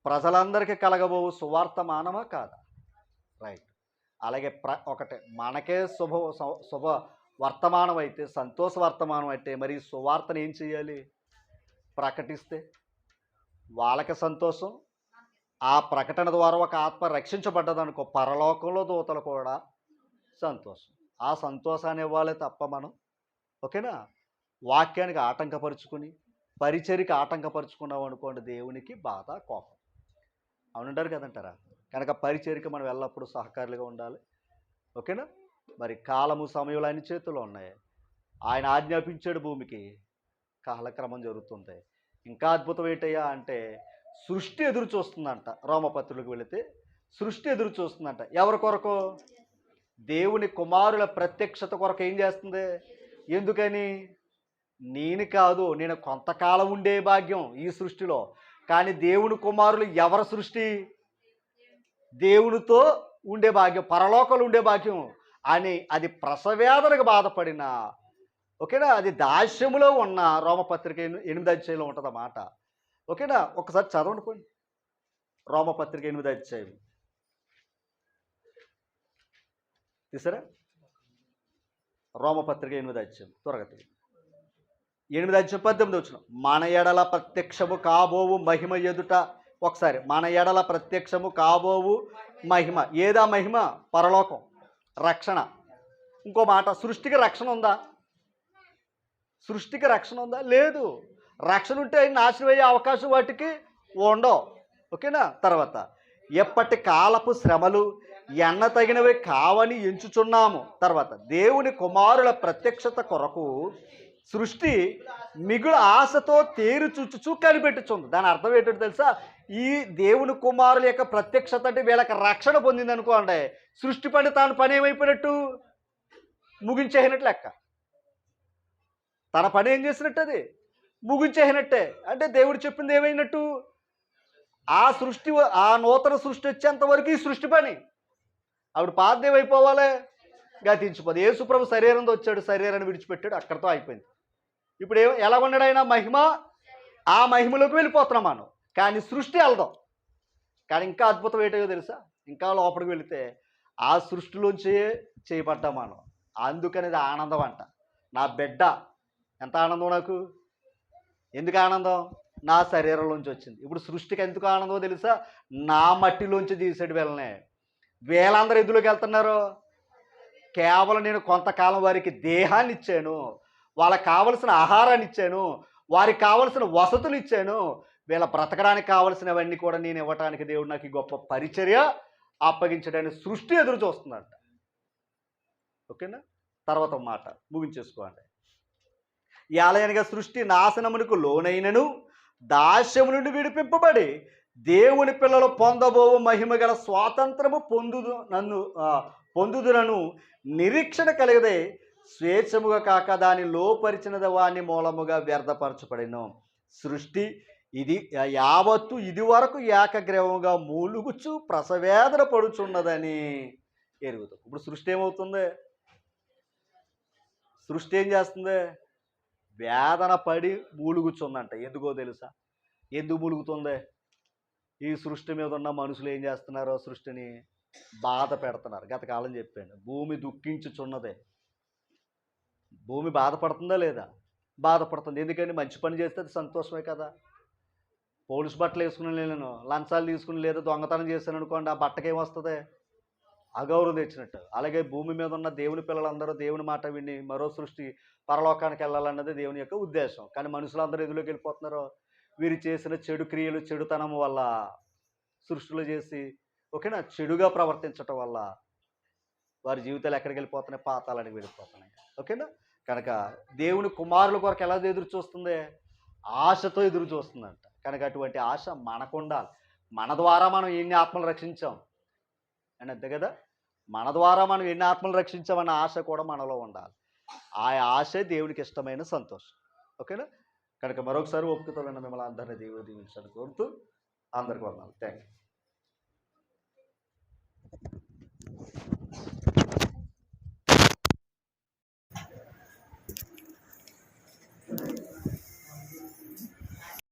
ప్రజలందరికీ కలగబోవు సువార్త మానమా కాదా? రైట్. అలాగే ఒకటే మనకే శుభ వర్తమానం అయితే, సంతోష వర్తమానం అయితే, మరి సువార్తను ఏం చేయాలి? ప్రకటిస్తే వాళ్ళకి సంతోషం. ఆ ప్రకటన ద్వారా ఒక ఆత్మ రక్షించబడ్డదనుకో, పరలోకంలో దూతలు కూడా సంతోషం. ఆ సంతోషాన్ని ఇవ్వాలి తప్ప మనం, ఓకేనా, వాక్యానికి ఆటంకపరుచుకుని పరిచర్యకి ఆటంకపరుచుకున్నాం అనుకోండి, దేవునికి బాధ, కోపం. అవునంటారు కదంటారా? కనుక పరిచర్యకి మనం ఎల్లప్పుడూ సహకారులుగా ఉండాలి. ఓకేనా? మరి కాలము సమయంలో ఆయన చేతుల్లో ఉన్నాయి. ఆయన ఆజ్ఞాపించాడు భూమికి, కాలక్రమం జరుగుతుంది. ఇంకా అద్భుతం ఏంటయ్యా అంటే, సృష్టి ఎదురు చూస్తుందంట. రోమపత్రులకు వెళితే సృష్టి ఎదురు చూస్తుందంట. ఎవరి కొరకు? దేవుని కుమారుల ప్రత్యక్షత కొరకు. ఏం చేస్తుంది? ఎందుకని? నేను కాదు, నేను కొంతకాలం ఉండే భాగ్యం ఈ సృష్టిలో. కానీ దేవుని కుమారులు ఎవరి సృష్టి? దేవునితో ఉండే భాగ్యం, పరలోకంలో ఉండే భాగ్యం అని అది ప్రసవేదనకు బాధపడిన, ఓకేనా, అది దాస్యములో ఉన్న రోమపత్రిక 8వ అధ్యాయంలో ఉంటుంది అన్నమాట. ఓకేనా? ఒకసారి చదవండి పోండి. రోమపత్రిక 8వ అధ్యాయం తీసారా? రోమపత్రిక 8వ అధ్యాయం త్వరగా 8వ అధ్యాయం 18వ వచనం. మన ఎడల ప్రత్యక్షము కాబోవు మహిమ ఎదుట, ఒకసారి, మన ఎడల ప్రత్యక్షము కాబోవు మహిమ. ఏదా మహిమ? పరలోకం, రక్షణ. ఇంకో మాట, సృష్టికి రక్షణ ఉందా? సృష్టికి రక్షణ ఉందా? లేదు. రక్షణ ఉంటే నాశనం అయ్యే అవకాశం వాటికి ఉండవు. ఓకేనా? తర్వాత, ఎప్పటి కాలపు శ్రమలు ఎన్న తగినవి కావని ఎంచుచున్నాము. తర్వాత, దేవుని కుమారుల ప్రత్యక్షత కొరకు సృష్టి మిగులు ఆశతో తేరు చుచ్చుచూ కనిపెట్టుచుంది. దాని అర్థం ఏంటంటే తెలుసా? ఈ దేవుని కుమారుల యొక్క ప్రత్యక్షత అంటే వీళ్ళకి రక్షణ పొందింది అనుకోండి, సృష్టి పని తాను పని ఏమైపోయినట్టు? ముగించేసినట్టు లెక్క. తన పని ఏం చేసినట్టు? అది ముగించేసినట్టే. అంటే దేవుడు చెప్పింది ఏమైనట్టు? ఆ సృష్టి, ఆ నూతన సృష్టి వచ్చేంత వరకు ఈ సృష్టి పని. ఆవిడ పాతదేమైపోవాలి, గతించిపోదు. యేసుప్రభు శరీరంతో వచ్చాడు, శరీరాన్ని విడిచిపెట్టాడు, అక్కడితో అయిపోయింది. ఇప్పుడు ఎలా ఉన్నాడు ఆయన? మహిమ. ఆ మహిమలోకి వెళ్ళిపోతున్నాం మనం, కానీ సృష్టి వెళ్దాం. కానీ ఇంకా అద్భుతం ఏంటో తెలుసా? ఇంకా లోపలికి వెళితే ఆ సృష్టిలోంచి చేయబడ్డాం మనం. అందుకనేది ఆనందం అంట. నా బిడ్డ, ఎంత ఆనందం నాకు! ఎందుకు ఆనందం? నా శరీరంలోంచి వచ్చింది. ఇప్పుడు సృష్టికి ఎందుకు ఆనందమో తెలుసా? నా మట్టిలోంచి తీసాడు వీళ్ళని. వీళ్ళందరూ ఎందులోకి వెళ్తున్నారు? కేవలం నేను కొంతకాలం వారికి దేహాన్ని ఇచ్చాను, వాళ్ళకి కావలసిన ఆహారాన్ని ఇచ్చాను, వారికి కావలసిన వసతులు ఇచ్చాను, వీళ్ళ బ్రతకడానికి కావలసినవన్నీ కూడా నేను ఇవ్వటానికి దేవుడు నాకు ఈ గొప్ప పరిచర్య అప్పగించడానికి సృష్టి ఎదురు చూస్తుందంట. ఓకేనా? తర్వాత మాట ముగించేసుకోండి. యాలయనగా సృష్టి నాశనమునకు లోనైనను దాస్యము నుండి విడిపింపబడి దేవుని పిల్లలు పొందబోవు మహిమ గల స్వాతంత్రము పొందుదునను నిరీక్షణ కలిగదే స్వేచ్ఛముగా కాక దాని లోపరిచినది వాని మూలముగా వ్యర్థపరచబడిను. సృష్టి ఇది యావత్తు ఇది వరకు ఏకగ్రీవముగా మూలుగుచు ప్రసవేదన పడుచున్నదని ఎరుగుతాం. ఇప్పుడు సృష్టి ఏమవుతుంది? సృష్టి ఏం చేస్తుంది? వేదన పడి మూలుగుచుందంట. ఎందుకో తెలుసా? ఎందుకు మూలుగుతుంది? ఈ సృష్టి మీద ఉన్న మనుషులు ఏం చేస్తున్నారో సృష్టిని బాధ పెడుతున్నారు. గతకాలం చెప్పాను, భూమి దుఃఖించుచున్నదే. భూమి బాధపడుతుందా లేదా? బాధపడుతుంది. ఎందుకని? మంచి పని చేస్తే అది సంతోషమే కదా. పోలీసు బట్టలు వేసుకుని నేను లంచాలు తీసుకుని లేదా దొంగతనం చేశాను అనుకోండి, ఆ బట్టకేమొస్తుంది? అగౌరవం తెచ్చినట్టు. అలాగే భూమి మీద ఉన్న దేవుని పిల్లలందరూ దేవుని మాట విని మరో సృష్టి పరలోకానికి వెళ్ళాలన్నది దేవుని యొక్క ఉద్దేశం. కానీ మనుషులందరూ ఎదులోకి వెళ్ళిపోతున్నారు. వీరు చేసిన చెడు క్రియలు, చెడుతనం వల్ల సృష్టిలో చేసి ఓకేనా చెడుగా ప్రవర్తించటం వల్ల వారి జీవితాలు ఎక్కడికి వెళ్ళిపోతున్నాయి, పాతాళానికి వెళ్ళిపోతున్నాయి. ఓకేనా. కనుక దేవుని కుమారుల కొరకు ఎలా ఎదురు చూస్తుంది, ఆశతో ఎదురు చూస్తుందంట. కనుక అటువంటి ఆశ మనకు ఉండాలి. మన ద్వారా మనం ఎన్ని ఆత్మలు రక్షించాం అని, అంతే కదా. మన ద్వారా మనం ఎన్ని ఆత్మలు రక్షించామన్న ఆశ కూడా మనలో ఉండాలి. ఆ ఆశే దేవునికి ఇష్టమైన సంతోషం. ఓకేనా. కనుక మరొకసారి ఒప్పుకుతో విన్న మిమ్మల్ని అందరినీ దేవుడు దీవించాలని కోరుతూ అందరికీ వందనాలు. Thank you.